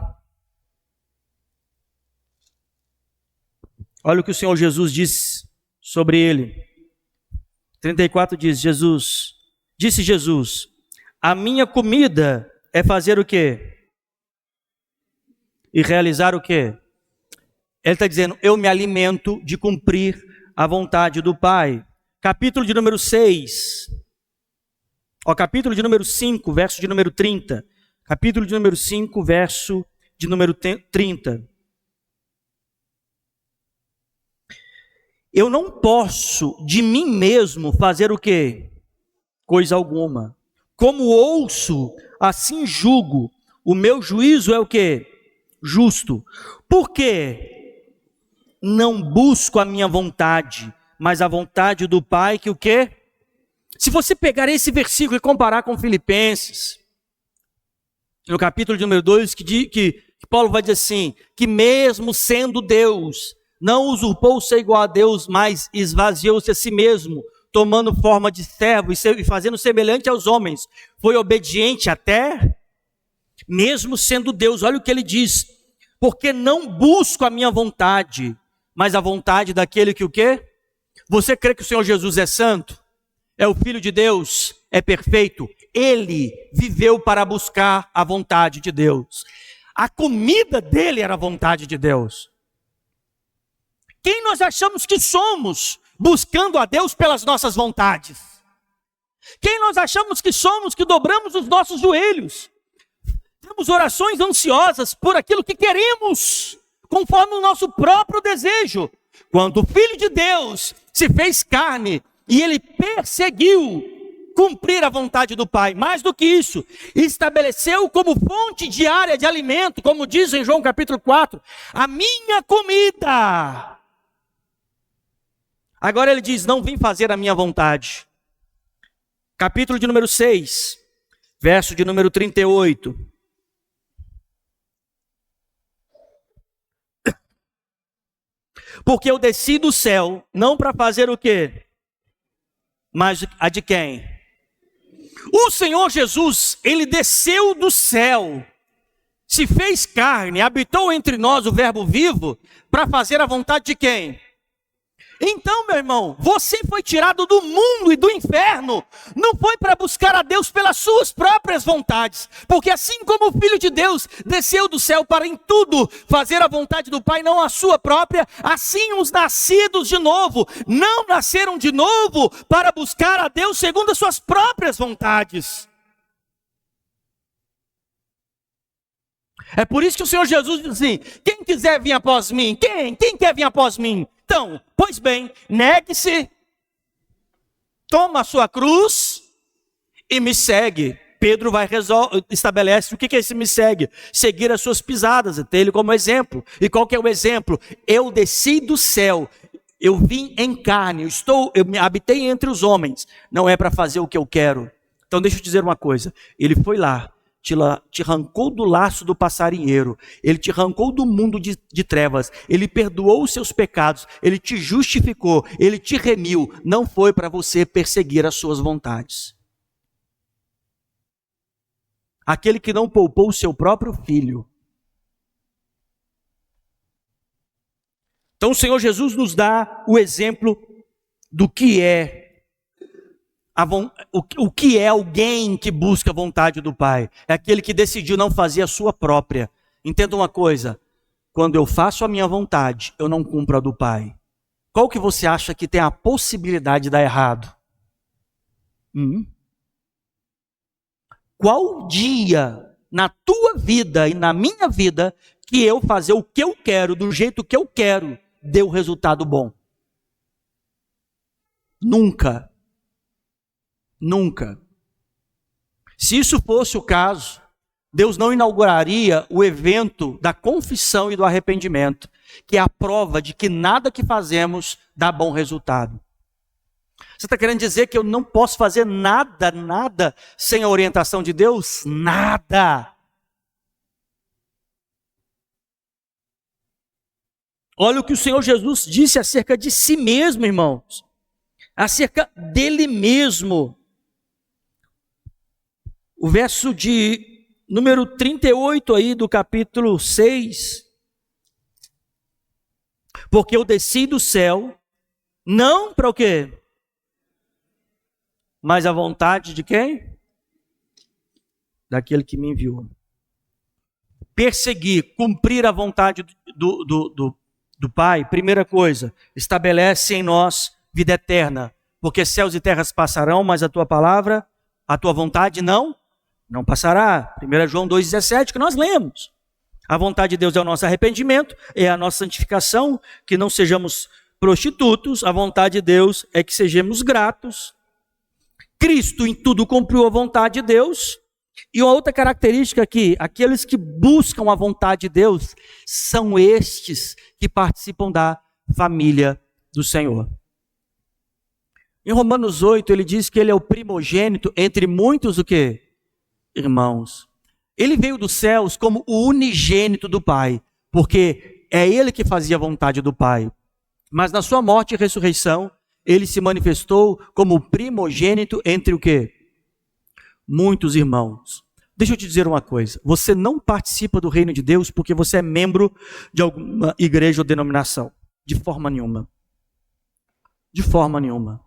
Olha o que o Senhor Jesus disse sobre ele. 34 diz, disse Jesus, a minha comida é fazer o quê? E realizar o quê? Ele está dizendo, eu me alimento de cumprir a vontade do Pai. Capítulo de número 6. Capítulo de número 5, verso de número 30. Capítulo de número 5, verso de número 30. Eu não posso de mim mesmo fazer o quê? Coisa alguma. Como ouço, assim julgo. O meu juízo é o quê? Justo. Porque não busco a minha vontade, mas a vontade do Pai que o quê? Se você pegar esse versículo e comparar com Filipenses, no capítulo de número 2, que Paulo vai dizer assim, que mesmo sendo Deus, não usurpou ser igual a Deus, mas esvaziou-se a si mesmo, tomando forma de servo e fazendo semelhante aos homens, foi obediente até... Mesmo sendo Deus, olha o que ele diz, porque não busco a minha vontade, mas a vontade daquele que o quê? Você crê que o Senhor Jesus é santo? É o Filho de Deus? É perfeito? Ele viveu para buscar a vontade de Deus. A comida dele era a vontade de Deus. Quem nós achamos que somos buscando a Deus pelas nossas vontades? Quem nós achamos que somos que dobramos os nossos joelhos? Temos orações ansiosas por aquilo que queremos, conforme o nosso próprio desejo. Quando o Filho de Deus se fez carne e ele perseguiu cumprir a vontade do Pai, mais do que isso, estabeleceu como fonte diária de alimento, como diz em João capítulo 4, a minha comida. Agora ele diz, não vim fazer a minha vontade. Capítulo de número 6, verso de número 38. Porque eu desci do céu, não para fazer o quê? Mas a de quem? O Senhor Jesus, ele desceu do céu, se fez carne, habitou entre nós o verbo vivo, para fazer a vontade de quem? Então, meu irmão, você foi tirado do mundo e do inferno, não foi para buscar a Deus pelas suas próprias vontades, porque assim como o Filho de Deus desceu do céu para em tudo fazer a vontade do Pai, não a sua própria, assim os nascidos de novo, não nasceram de novo para buscar a Deus segundo as suas próprias vontades. É por isso que o Senhor Jesus diz assim, quem quiser vir após mim, quem quer vir após mim? Então, pois bem, negue-se, toma a sua cruz e me segue. Pedro estabelece o que é esse me segue? Seguir as suas pisadas, ter ele como exemplo. E qual que é o exemplo? Eu desci do céu, eu vim em carne, eu me habitei entre os homens, não é para fazer o que eu quero. Então deixa eu te dizer uma coisa, ele foi lá, te arrancou do laço do passarinheiro, ele te arrancou do mundo de trevas, ele perdoou os seus pecados, ele te justificou, ele te remiu, não foi para você perseguir as suas vontades. Aquele que não poupou o seu próprio filho. Então o Senhor Jesus nos dá o exemplo do que é o que é alguém que busca a vontade do Pai. É aquele que decidiu não fazer a sua própria. Entenda uma coisa, quando eu faço a minha vontade, eu não cumpro a do Pai. Qual que você acha que tem a possibilidade de dar errado? Qual dia na tua vida e na minha vida que eu fazer o que eu quero, do jeito que eu quero, deu resultado bom? Nunca. Nunca. Se isso fosse o caso, Deus não inauguraria o evento da confissão e do arrependimento, que é a prova de que nada que fazemos dá bom resultado. Você está querendo dizer que eu não posso fazer nada sem a orientação de Deus? Nada. Olha o que o Senhor Jesus disse acerca de si mesmo, irmãos. Acerca dele mesmo. O verso de número 38 aí do capítulo 6. Porque eu desci do céu, não para o quê? Mas a vontade de quem? Daquele que me enviou. Perseguir, cumprir a vontade do Pai, primeira coisa, estabelece em nós vida eterna. Porque céus e terras passarão, mas a tua palavra, a tua vontade não passará. 1 João 2,17 que nós lemos. A vontade de Deus é o nosso arrependimento, é a nossa santificação, que não sejamos prostitutos. A vontade de Deus é que sejamos gratos. Cristo em tudo cumpriu a vontade de Deus. E uma outra característica aqui, aqueles que buscam a vontade de Deus, são estes que participam da família do Senhor. Em Romanos 8, ele diz que ele é o primogênito entre muitos o quê? Irmãos. Ele veio dos céus como o unigênito do Pai, porque é ele que fazia a vontade do Pai. Mas na sua morte e ressurreição, ele se manifestou como o primogênito entre o quê? Muitos irmãos. Deixa eu te dizer uma coisa, você não participa do reino de Deus porque você é membro de alguma igreja ou denominação. De forma nenhuma. De forma nenhuma.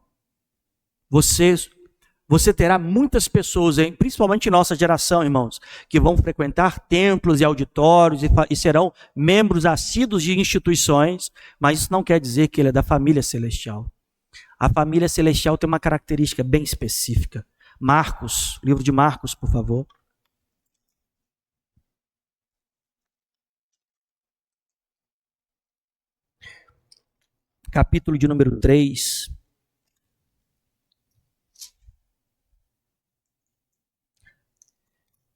Você terá muitas pessoas, principalmente em nossa geração, irmãos, que vão frequentar templos e auditórios e serão membros assíduos de instituições, mas isso não quer dizer que ele é da família celestial. A família celestial tem uma característica bem específica. Marcos, livro de Marcos, por favor. Capítulo de número 3.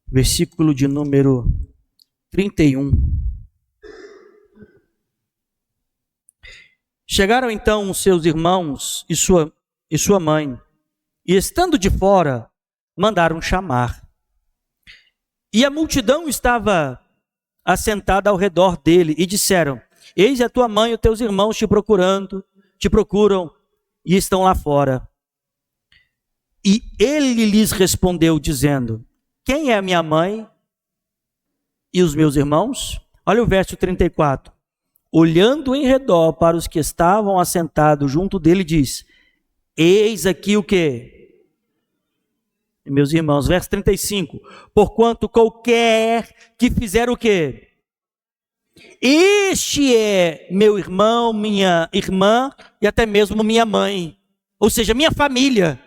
Versículo de número 31. Chegaram então os seus irmãos e sua mãe, e estando de fora, mandaram chamar. E a multidão estava assentada ao redor dele, e disseram: eis a tua mãe e os teus irmãos te procuram, e estão lá fora. E ele lhes respondeu, dizendo: quem é a minha mãe e os meus irmãos? Olha o verso 34. Olhando em redor para os que estavam assentados junto dele, diz: eis aqui o quê? Meus irmãos. Verso 35. Porquanto qualquer que fizer o quê? Este é meu irmão, minha irmã e até mesmo minha mãe. Ou seja, minha família.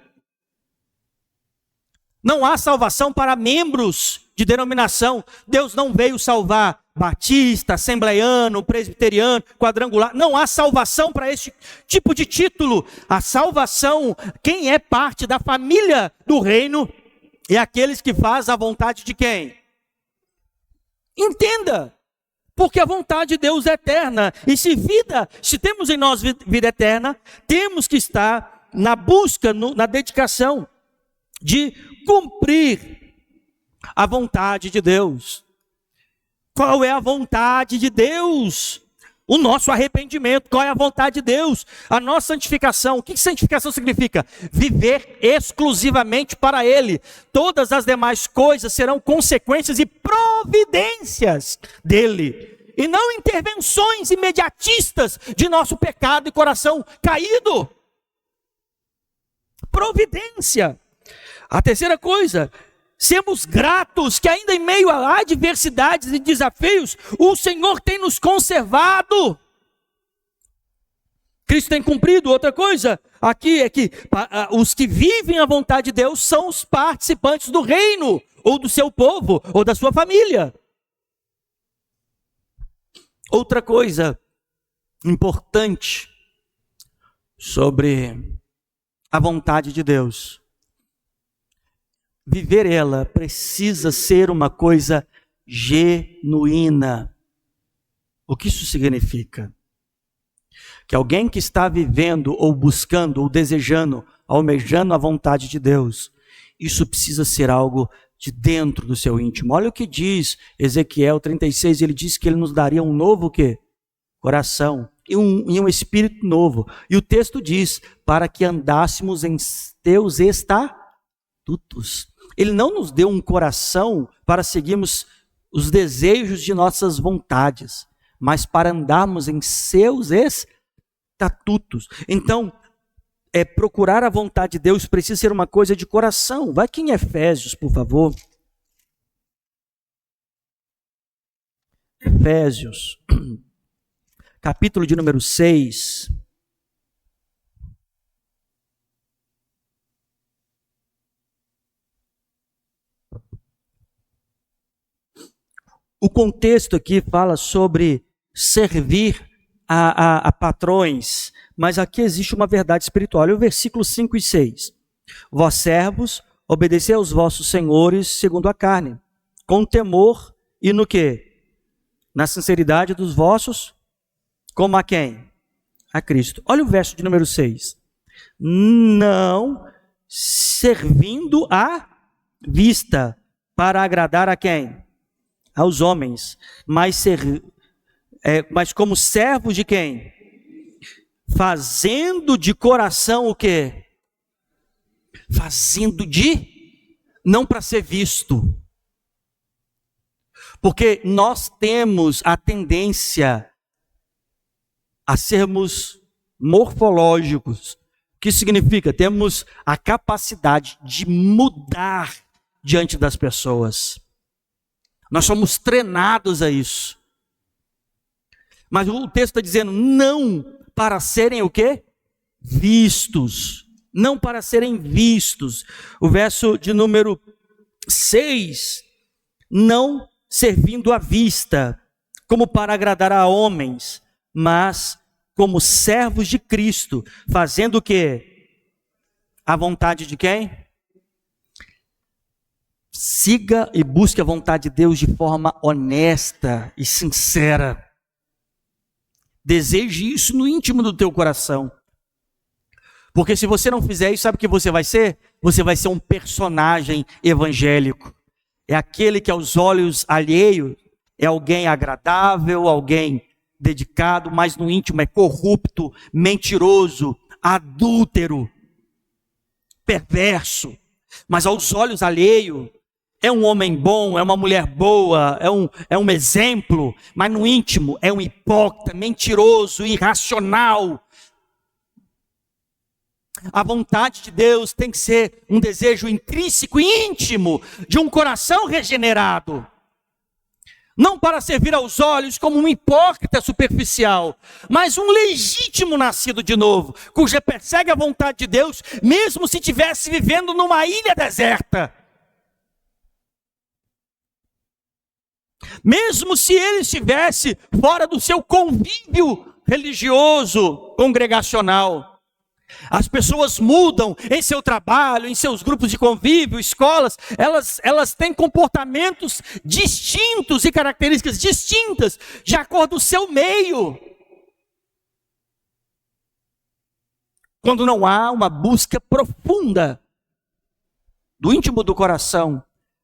Não há salvação para membros de denominação. Deus não veio salvar batista, assembleiano, presbiteriano, quadrangular. Não há salvação para esse tipo de título. A salvação, quem é parte da família do reino, é aqueles que fazem a vontade de quem? Entenda. Porque a vontade de Deus é eterna. E se temos em nós vida eterna, temos que estar na busca, na dedicação de cumprir a vontade de Deus. Qual é a vontade de Deus? O nosso arrependimento. Qual é a vontade de Deus? A nossa santificação. O que santificação significa? Viver exclusivamente para Ele. Todas as demais coisas serão consequências e providências dEle. E não intervenções imediatistas de nosso pecado e coração caído. Providência. A terceira coisa, sermos gratos que ainda em meio a adversidades e desafios, o Senhor tem nos conservado. Cristo tem cumprido. Outra coisa aqui é que os que vivem a vontade de Deus são os participantes do reino, ou do seu povo, ou da sua família. Outra coisa importante sobre a vontade de Deus. viver ela precisa ser uma coisa genuína. O que isso significa? Que alguém que está vivendo, ou buscando, ou desejando, almejando a vontade de Deus, isso precisa ser algo de dentro do seu íntimo. Olha o que diz Ezequiel 36, ele diz que ele nos daria um novo o quê? Coração, e um espírito novo. E o texto diz, para que andássemos em teus estatutos. Ele não nos deu um coração para seguirmos os desejos de nossas vontades, mas para andarmos em seus estatutos. Então, procurar a vontade de Deus precisa ser uma coisa de coração. Vai aqui em Efésios, por favor. Efésios, capítulo de número 6. O contexto aqui fala sobre servir a patrões, mas aqui existe uma verdade espiritual. Olha o versículo 5 e 6. Vós servos, obedecei aos vossos senhores segundo a carne, com temor e no quê? Na sinceridade dos vossos, como a quem? A Cristo. Olha o verso de número 6. Não servindo à vista, para agradar a quem? Aos homens, mas como servos de quem? Fazendo de coração o quê? Não para ser visto. Porque nós temos a tendência a sermos morfológicos. O que significa? Temos a capacidade de mudar diante das pessoas. Nós somos treinados a isso. Mas o texto está dizendo, não para serem o quê? Vistos. Não para serem vistos. O verso de número 6. Não servindo à vista, como para agradar a homens, mas como servos de Cristo, fazendo o quê? A vontade de quem? Siga e busque a vontade de Deus de forma honesta e sincera. Deseje isso no íntimo do teu coração. Porque se você não fizer isso, sabe o que você vai ser? Você vai ser um personagem evangélico. É aquele que aos olhos alheios é alguém agradável, alguém dedicado, mas no íntimo é corrupto, mentiroso, adúltero, perverso. Mas aos olhos alheios é um homem bom, é uma mulher boa, é um exemplo, mas no íntimo é um hipócrita, mentiroso, irracional. A vontade de Deus tem que ser um desejo intrínseco e íntimo de um coração regenerado. Não para servir aos olhos como um hipócrita superficial, mas um legítimo nascido de novo, cuja persegue a vontade de Deus, mesmo se estivesse vivendo numa ilha deserta. Mesmo se ele estivesse fora do seu convívio religioso, congregacional. As pessoas mudam em seu trabalho, em seus grupos de convívio, escolas, elas têm comportamentos distintos e características distintas, de acordo com o seu meio. Quando não há uma busca profunda do íntimo do coração,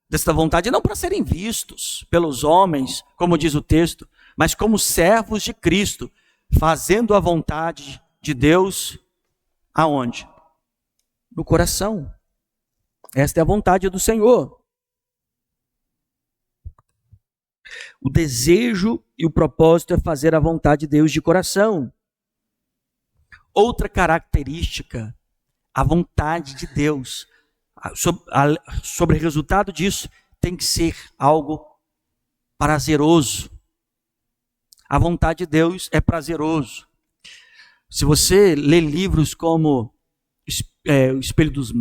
desta vontade, não para serem vistos pelos homens, como diz o texto, mas como servos de Cristo, fazendo a vontade de Deus, aonde? No coração. Esta é a vontade do Senhor. O desejo e o propósito é fazer a vontade de Deus de coração. Outra característica, a vontade de Deus. Sobre o resultado disso, tem que ser algo prazeroso. A vontade de Deus é prazeroso. Se você lê livros como o Espelho dos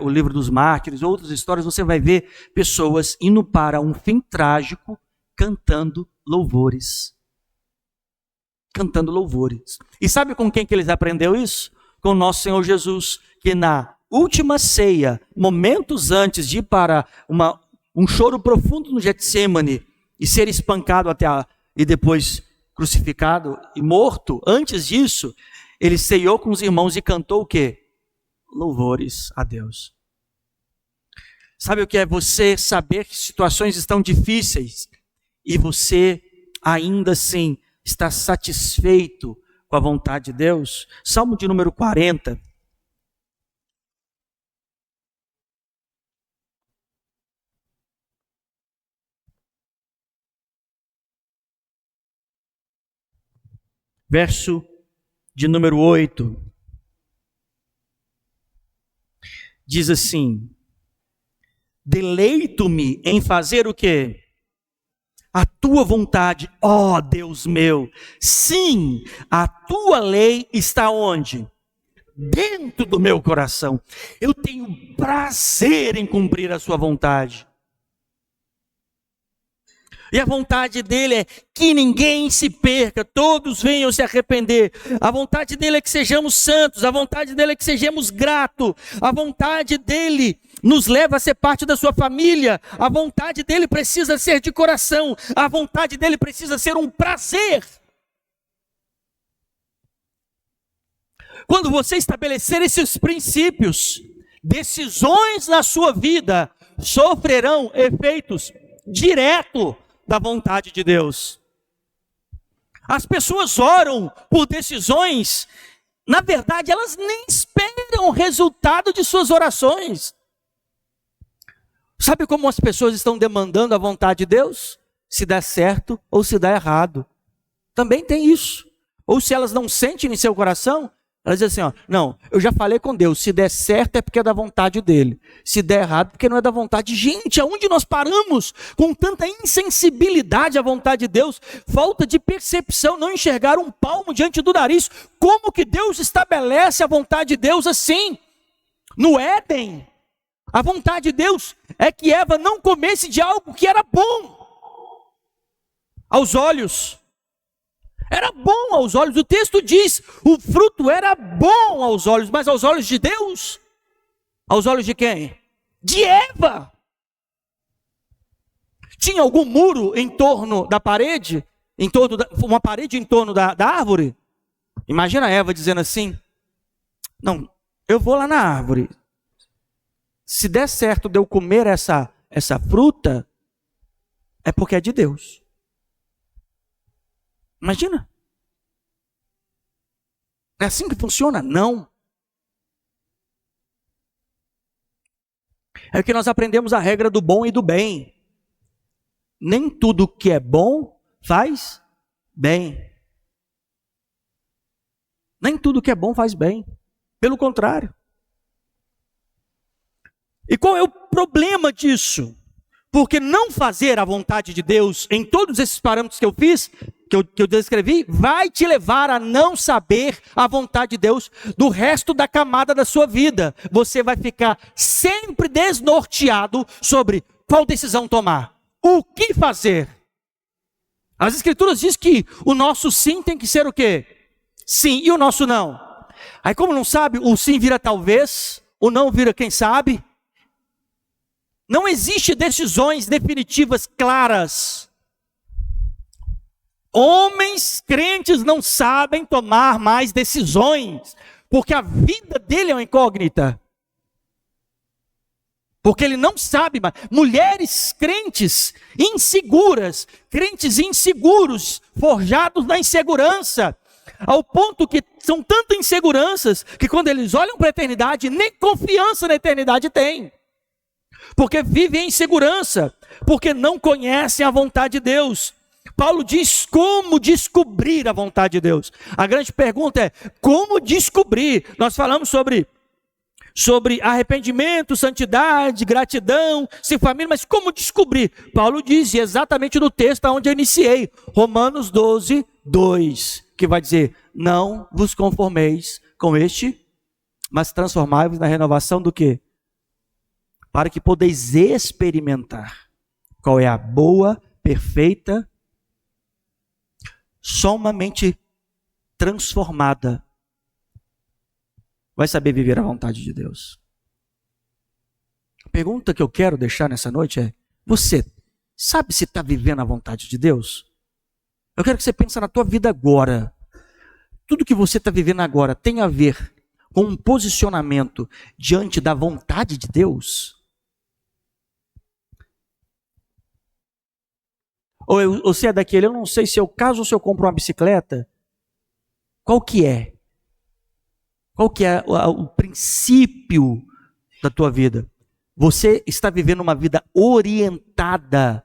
o Livro dos Mártires, outras histórias, você vai ver pessoas indo para um fim trágico, cantando louvores. Cantando louvores. E sabe com quem que eles aprenderam isso? Com o nosso Senhor Jesus, que na última ceia, momentos antes de ir para um choro profundo no Getsêmani e ser espancado e depois crucificado e morto, antes disso, ele ceiou com os irmãos e cantou o quê? Louvores a Deus. Sabe o que é você saber que situações estão difíceis e você ainda assim está satisfeito com a vontade de Deus? Salmo de número 40. Verso de número 8. Diz assim: deleito-me em fazer o quê? A tua vontade, ó Deus meu. Sim, a tua lei está onde? Dentro do meu coração. Eu tenho prazer em cumprir a sua vontade. E a vontade dele é que ninguém se perca, todos venham se arrepender. A vontade dele é que sejamos santos, a vontade dele é que sejamos gratos. A vontade dele nos leva a ser parte da sua família. A vontade dele precisa ser de coração. A vontade dele precisa ser um prazer. Quando você estabelecer esses princípios, decisões na sua vida sofrerão efeitos diretos da vontade de Deus. As pessoas oram por decisões, na verdade elas nem esperam o resultado de suas orações. Sabe como as pessoas estão demandando a vontade de Deus? Se der certo ou se der errado. Também tem isso. Ou se elas não sentem em seu coração, elas dizem assim, não, eu já falei com Deus, se der certo é porque é da vontade dele, se der errado porque não é da vontade. Gente, aonde nós paramos com tanta insensibilidade à vontade de Deus, falta de percepção, não enxergar um palmo diante do nariz? Como que Deus estabelece a vontade de Deus assim? No Éden, a vontade de Deus é que Eva não comesse de algo que era bom aos olhos. Era bom aos olhos, o texto diz, o fruto era bom aos olhos, mas aos olhos de Deus? Aos olhos de quem? De Eva. Tinha algum muro em torno da parede? Uma parede em torno da árvore? Imagina a Eva dizendo assim, não, eu vou lá na árvore, se der certo de eu comer essa fruta, é porque é de Deus. Imagina. É assim que funciona? Não. É que nós aprendemos a regra do bom e do bem. Nem tudo que é bom faz bem. Nem tudo que é bom faz bem. Pelo contrário. E qual é o problema disso? Porque não fazer a vontade de Deus em todos esses parâmetros que eu fiz, que eu descrevi, vai te levar a não saber a vontade de Deus do resto da camada da sua vida. Você vai ficar sempre desnorteado sobre qual decisão tomar, o que fazer. As Escrituras dizem que o nosso sim tem que ser o quê? Sim, e o nosso não. Aí como não sabe, o sim vira talvez, o não vira quem sabe. Não existe decisões definitivas claras. Homens crentes não sabem tomar mais decisões, porque a vida dele é uma incógnita. Porque ele não sabe mais. Mulheres crentes inseguras, crentes inseguros, forjados na insegurança, ao ponto que são tantas inseguranças, que quando eles olham para a eternidade, nem confiança na eternidade têm. Porque vivem em insegurança, porque não conhecem a vontade de Deus. Paulo diz como descobrir a vontade de Deus. A grande pergunta é, como descobrir? Nós falamos sobre arrependimento, santidade, gratidão, sem família, mas como descobrir? Paulo diz exatamente no texto onde eu iniciei, Romanos 12, 2, que vai dizer, não vos conformeis com este, mas transformai-vos na renovação do quê? Para que podeis experimentar qual é a boa, perfeita, só uma mente transformada vai saber viver a vontade de Deus. A pergunta que eu quero deixar nessa noite é: você sabe se está vivendo a vontade de Deus? Eu quero que você pense na tua vida agora. Tudo que você está vivendo agora tem a ver com um posicionamento diante da vontade de Deus? Ou você é daquele, eu não sei se eu caso ou se eu compro uma bicicleta. Qual que é? Qual que é o princípio da tua vida? Você está vivendo uma vida orientada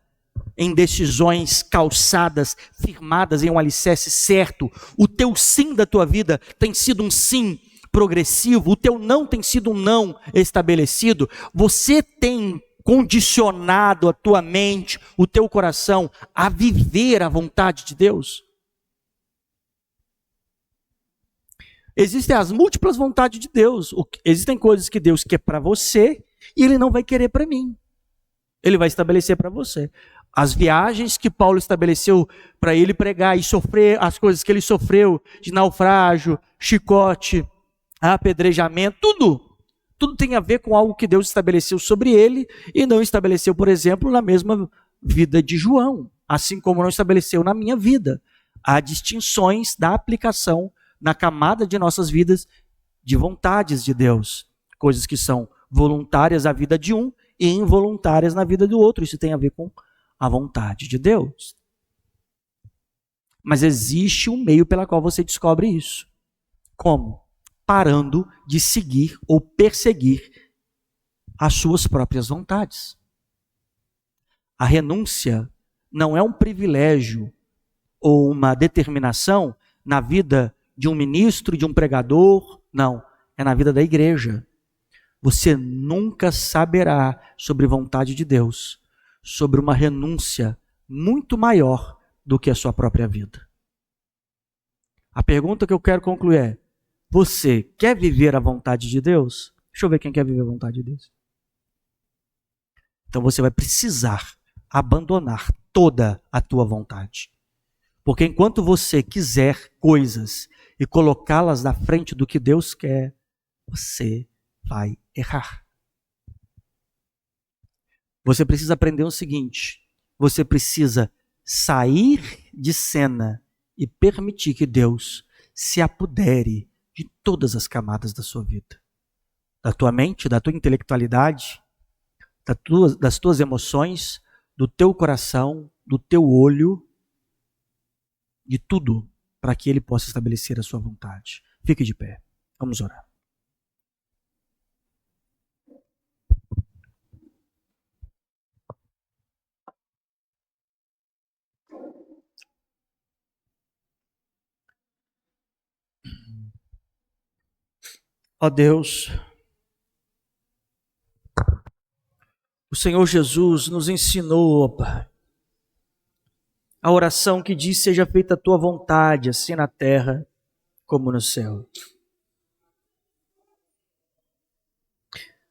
em decisões calçadas, firmadas em um alicerce certo? O teu sim da tua vida tem sido um sim progressivo? O teu não tem sido um não estabelecido? Você tem condicionado a tua mente, o teu coração a viver a vontade de Deus? Existem as múltiplas vontades de Deus. Existem coisas que Deus quer para você e Ele não vai querer para mim. Ele vai estabelecer para você. As viagens que Paulo estabeleceu para ele pregar e sofrer as coisas que ele sofreu, de naufrágio, chicote, apedrejamento, tudo tem a ver com algo que Deus estabeleceu sobre ele e não estabeleceu, por exemplo, na mesma vida de João, assim como não estabeleceu na minha vida. Há distinções da aplicação na camada de nossas vidas de vontades de Deus, coisas que são voluntárias à vida de um e involuntárias na vida do outro. Isso tem a ver com a vontade de Deus. Mas existe um meio pela qual você descobre isso. Como? Parando de seguir ou perseguir as suas próprias vontades. A renúncia não é um privilégio ou uma determinação na vida de um ministro, de um pregador, não, é na vida da igreja. Você nunca saberá sobre vontade de Deus, sobre uma renúncia muito maior do que a sua própria vida. A pergunta que eu quero concluir é: você quer viver a vontade de Deus? Deixa eu ver quem quer viver a vontade de Deus. Então você vai precisar abandonar toda a tua vontade. Porque enquanto você quiser coisas e colocá-las na frente do que Deus quer, você vai errar. Você precisa aprender o seguinte: você precisa sair de cena e permitir que Deus se apodere de todas as camadas da sua vida. Da tua mente, da tua intelectualidade, das tuas emoções, do teu coração, do teu olho, de tudo, para que Ele possa estabelecer a sua vontade. Fique de pé. Vamos orar. Ó Deus, o Senhor Jesus nos ensinou, ó Pai, a oração que diz: seja feita a tua vontade, assim na terra como no céu.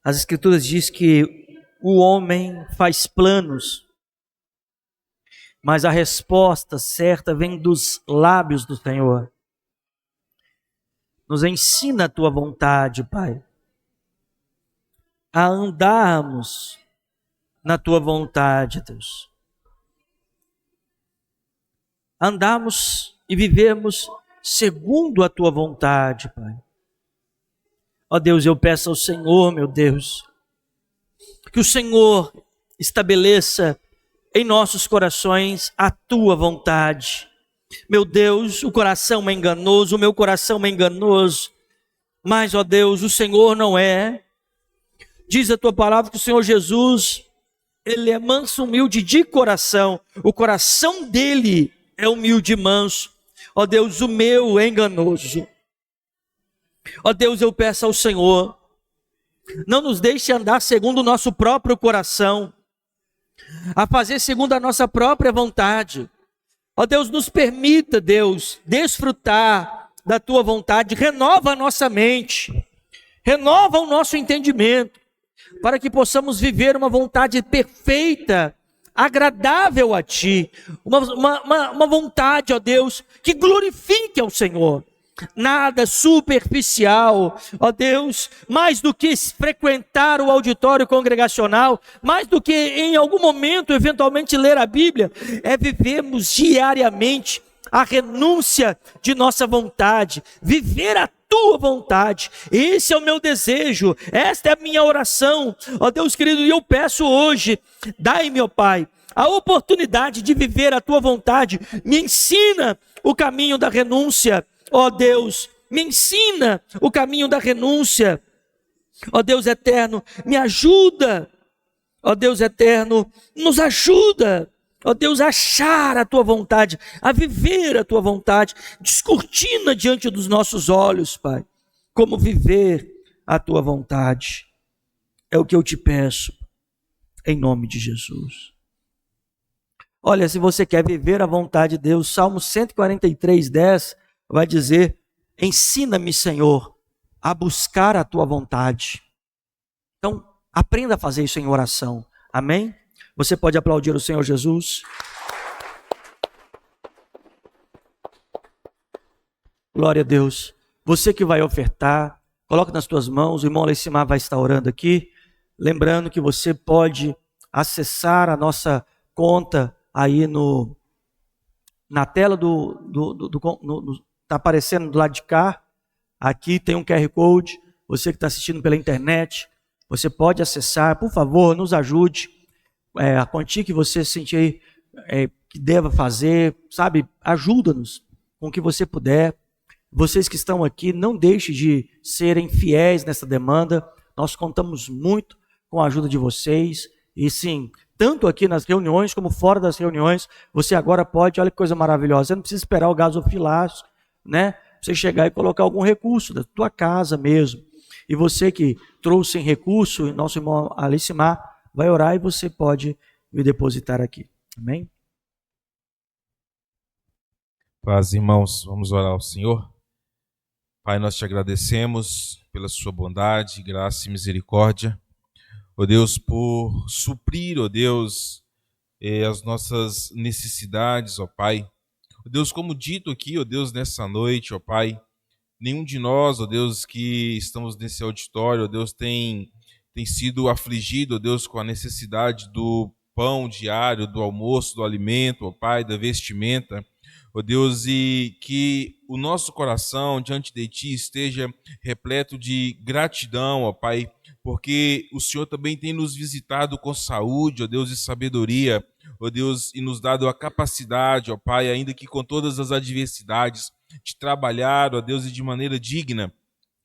As Escrituras dizem que o homem faz planos, mas a resposta certa vem dos lábios do Senhor. Nos ensina a tua vontade, Pai, a andarmos na tua vontade, Deus. Andarmos e vivermos segundo a tua vontade, Pai. Ó Deus, eu peço ao Senhor, meu Deus, que o Senhor estabeleça em nossos corações a tua vontade. Meu Deus, o coração é enganoso, o meu coração é enganoso, mas, ó Deus, o Senhor não é. Diz a tua palavra que o Senhor Jesus, Ele é manso, humilde de coração, o coração dele é humilde e manso. Ó Deus, o meu é enganoso. Ó Deus, eu peço ao Senhor, não nos deixe andar segundo o nosso próprio coração, a fazer segundo a nossa própria vontade. Ó Deus, nos permita, Deus, desfrutar da tua vontade. Renova a nossa mente, renova o nosso entendimento, para que possamos viver uma vontade perfeita, agradável a Ti, uma vontade, ó Deus, que glorifique ao Senhor. nada superficial, ó Deus, mais do que frequentar o auditório congregacional, mais do que em algum momento eventualmente ler a Bíblia, é vivermos diariamente a renúncia de nossa vontade, viver a tua vontade. Esse é o meu desejo, esta é a minha oração, ó Deus querido, e eu peço hoje, dai-me, ó Pai, a oportunidade de viver a tua vontade. Me ensina o caminho da renúncia, ó Deus, me ensina o caminho da renúncia, ó Deus eterno, me ajuda, ó Deus eterno, nos ajuda, ó Deus, a achar a tua vontade, a viver a tua vontade, descortina diante dos nossos olhos, Pai, como viver a tua vontade, é o que eu te peço, em nome de Jesus. Olha, se você quer viver a vontade de Deus, Salmo 143:10 vai dizer: ensina-me, Senhor, a buscar a tua vontade. Então, aprenda a fazer isso em oração. Amém? Você pode aplaudir o Senhor Jesus? Glória a Deus. Você que vai ofertar, coloque nas tuas mãos, o irmão Alecimar vai estar orando aqui. Lembrando que você pode acessar a nossa conta aí na tela está aparecendo do lado de cá. Aqui tem um QR Code. Você que está assistindo pela internet, você pode acessar. Por favor, nos ajude. A quantia que você sentir que deva fazer, sabe? Ajuda-nos com o que você puder. Vocês que estão aqui, não deixe de serem fiéis nessa demanda. Nós contamos muito com a ajuda de vocês. E sim, tanto aqui nas reuniões como fora das reuniões, você agora pode, olha que coisa maravilhosa, você não precisa esperar o gasofilaço, né? Você chegar e colocar algum recurso da tua casa mesmo. E você que trouxe em recurso, nosso irmão Alecimar vai orar e você pode me depositar aqui. Amém? Paz, irmãos, vamos orar ao Senhor. Pai, nós te agradecemos pela sua bondade, graça e misericórdia. Ó Deus, por suprir, ó Deus, as nossas necessidades, ó Pai. Ó Deus, como dito aqui, ó Deus, nessa noite, ó Pai, nenhum de nós, ó Deus, que estamos nesse auditório, ó Deus, tem sido afligido, ó Deus, com a necessidade do pão diário, do almoço, do alimento, ó Pai, da vestimenta. Ó Deus, e que o nosso coração diante de Ti esteja repleto de gratidão, ó Pai, porque o Senhor também tem nos visitado com saúde, ó Deus, e sabedoria, ó Deus, e nos dado a capacidade, ó Pai, ainda que com todas as adversidades, de trabalhar, ó Deus, e de maneira digna,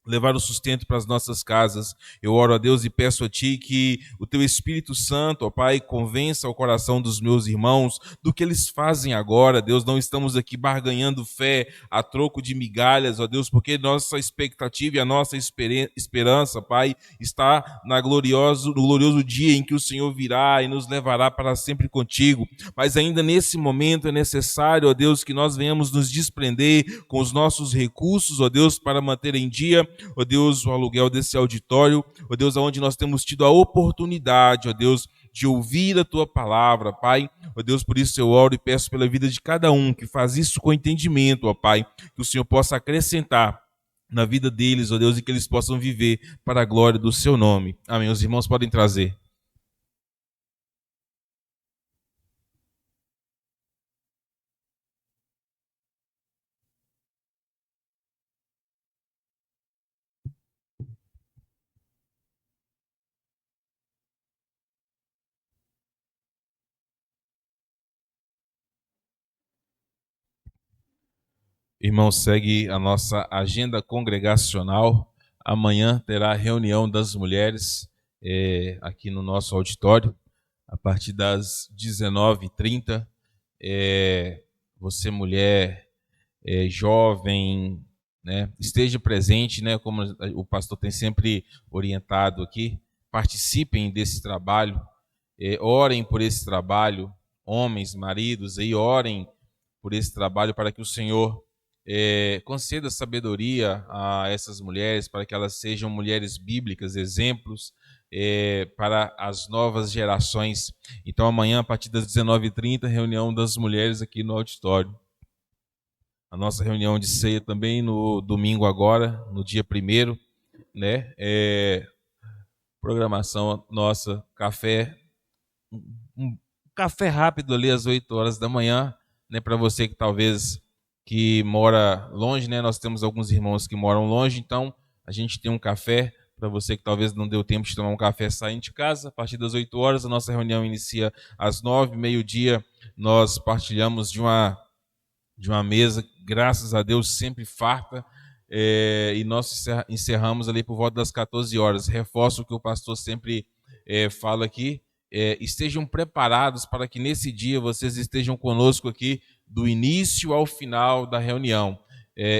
levar o sustento para as nossas casas. Eu oro a Deus e peço a Ti que o Teu Espírito Santo, ó Pai, convença o coração dos meus irmãos do que eles fazem agora. Deus, não estamos aqui barganhando fé a troco de migalhas, ó Deus, porque nossa expectativa e a nossa esperança, Pai, está no glorioso dia em que o Senhor virá e nos levará para sempre contigo. Mas ainda nesse momento é necessário, ó Deus, que nós venhamos nos desprender com os nossos recursos, ó Deus, para manter em dia, ó Deus, o aluguel desse auditório, ó Deus, aonde nós temos tido a oportunidade, ó Deus, de ouvir a Tua palavra, Pai. Ó Deus, por isso eu oro e peço pela vida de cada um que faz isso com entendimento, ó Pai, que o Senhor possa acrescentar na vida deles, ó Deus, e que eles possam viver para a glória do Seu nome. Amém. Os irmãos podem trazer. Irmão, segue a nossa agenda congregacional. Amanhã terá a reunião das mulheres aqui no nosso auditório, a partir das 19h30. Você, mulher, jovem, né, esteja presente, né, como o pastor tem sempre orientado aqui, participem desse trabalho, orem por esse trabalho, homens, maridos, aí orem por esse trabalho para que o Senhor conceda sabedoria a essas mulheres, para que elas sejam mulheres bíblicas, exemplos para as novas gerações. Então amanhã, a partir das 19h30, reunião das mulheres aqui no auditório. a nossa reunião de ceia também no domingo agora, no dia 1º, né? Programação nossa, café, um café rápido ali às 8 horas da manhã, né? Para você que talvez que mora longe, né? Nós temos alguns irmãos que moram longe, então a gente tem um café para você que talvez não deu tempo de tomar um café saindo de casa. A partir das 8 horas, a nossa reunião inicia às 9, meio-dia. Nós partilhamos de uma mesa, graças a Deus, sempre farta, e nós encerramos ali por volta das 14 horas. Reforço o que o pastor sempre fala aqui, estejam preparados para que nesse dia vocês estejam conosco aqui do início ao final da reunião.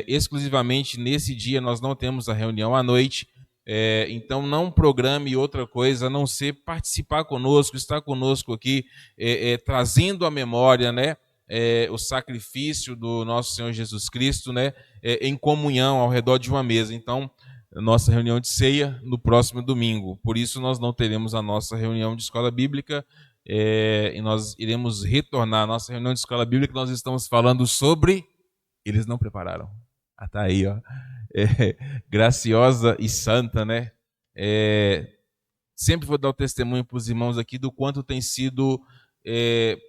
Exclusivamente nesse dia nós não temos a reunião à noite, então não programe outra coisa a não ser participar conosco, estar conosco aqui, trazendo à memória, né, o sacrifício do nosso Senhor Jesus Cristo, né, em comunhão ao redor de uma mesa. Então, nossa reunião de ceia no próximo domingo. Por isso, nós não teremos a nossa reunião de escola bíblica, e nós iremos retornar à nossa reunião de escola bíblica. Nós estamos falando sobre... Eles não prepararam. Tá aí, ó. Graciosa e santa, né? Sempre vou dar o testemunho para os irmãos aqui do quanto tem sido,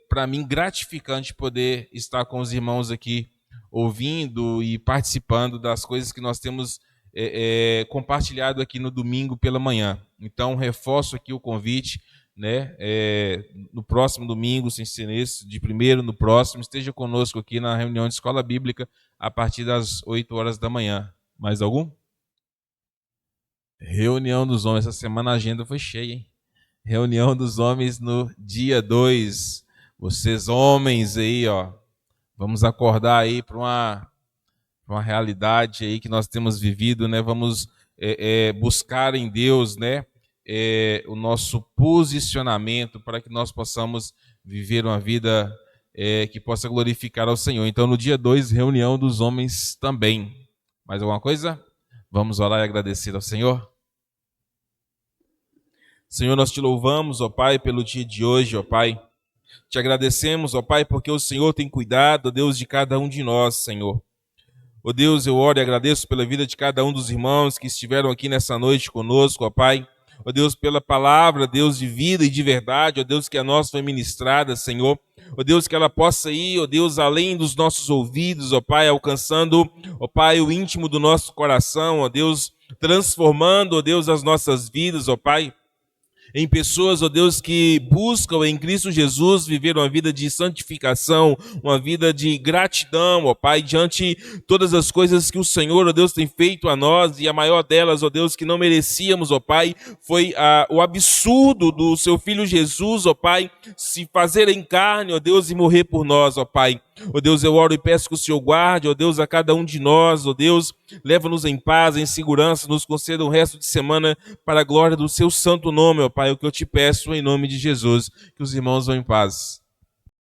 para mim, gratificante poder estar com os irmãos aqui, ouvindo e participando das coisas que nós temos compartilhado aqui no domingo pela manhã. Então, reforço aqui o convite, né? No próximo domingo, sem ser nesse, de primeiro, no próximo, esteja conosco aqui na reunião de escola bíblica a partir das 8 horas da manhã. Mais algum? Reunião dos homens. Essa semana a agenda foi cheia, hein? Reunião dos homens no dia 2. Vocês homens aí, ó, vamos acordar aí para uma realidade aí que nós temos vivido, né? Vamos buscar em Deus, né, o nosso posicionamento para que nós possamos viver uma vida que possa glorificar ao Senhor. Então, no dia 2, reunião dos homens também. Mais alguma coisa? Vamos orar e agradecer ao Senhor. Senhor, nós te louvamos, ó Pai, pelo dia de hoje, ó Pai. Te agradecemos, ó Pai, porque o Senhor tem cuidado, ó Deus, de cada um de nós, Senhor. Ó Deus, eu oro e agradeço pela vida de cada um dos irmãos que estiveram aqui nessa noite conosco, ó Pai. Ó Deus, pela palavra, Deus, de vida e de verdade, ó Deus, que a nós foi ministrada, Senhor. Ó Deus, que ela possa ir, ó Deus, além dos nossos ouvidos, ó Pai, alcançando, ó Pai, o íntimo do nosso coração, ó Deus, transformando, ó Deus, as nossas vidas, ó Pai, em pessoas, ó Deus, que buscam em Cristo Jesus viver uma vida de santificação, uma vida de gratidão, ó Pai, diante de todas as coisas que o Senhor, ó Deus, tem feito a nós, e a maior delas, ó Deus, que não merecíamos, ó Pai, foi o absurdo do seu Filho Jesus, ó Pai, se fazer em carne, ó Deus, e morrer por nós, ó Pai. Ó Deus, eu oro e peço que o Senhor guarde, ó Deus, a cada um de nós, ó Deus, leva-nos em paz, em segurança, nos conceda um resto de semana para a glória do seu santo nome, ó Pai, o que eu te peço em nome de Jesus, que os irmãos vão em paz.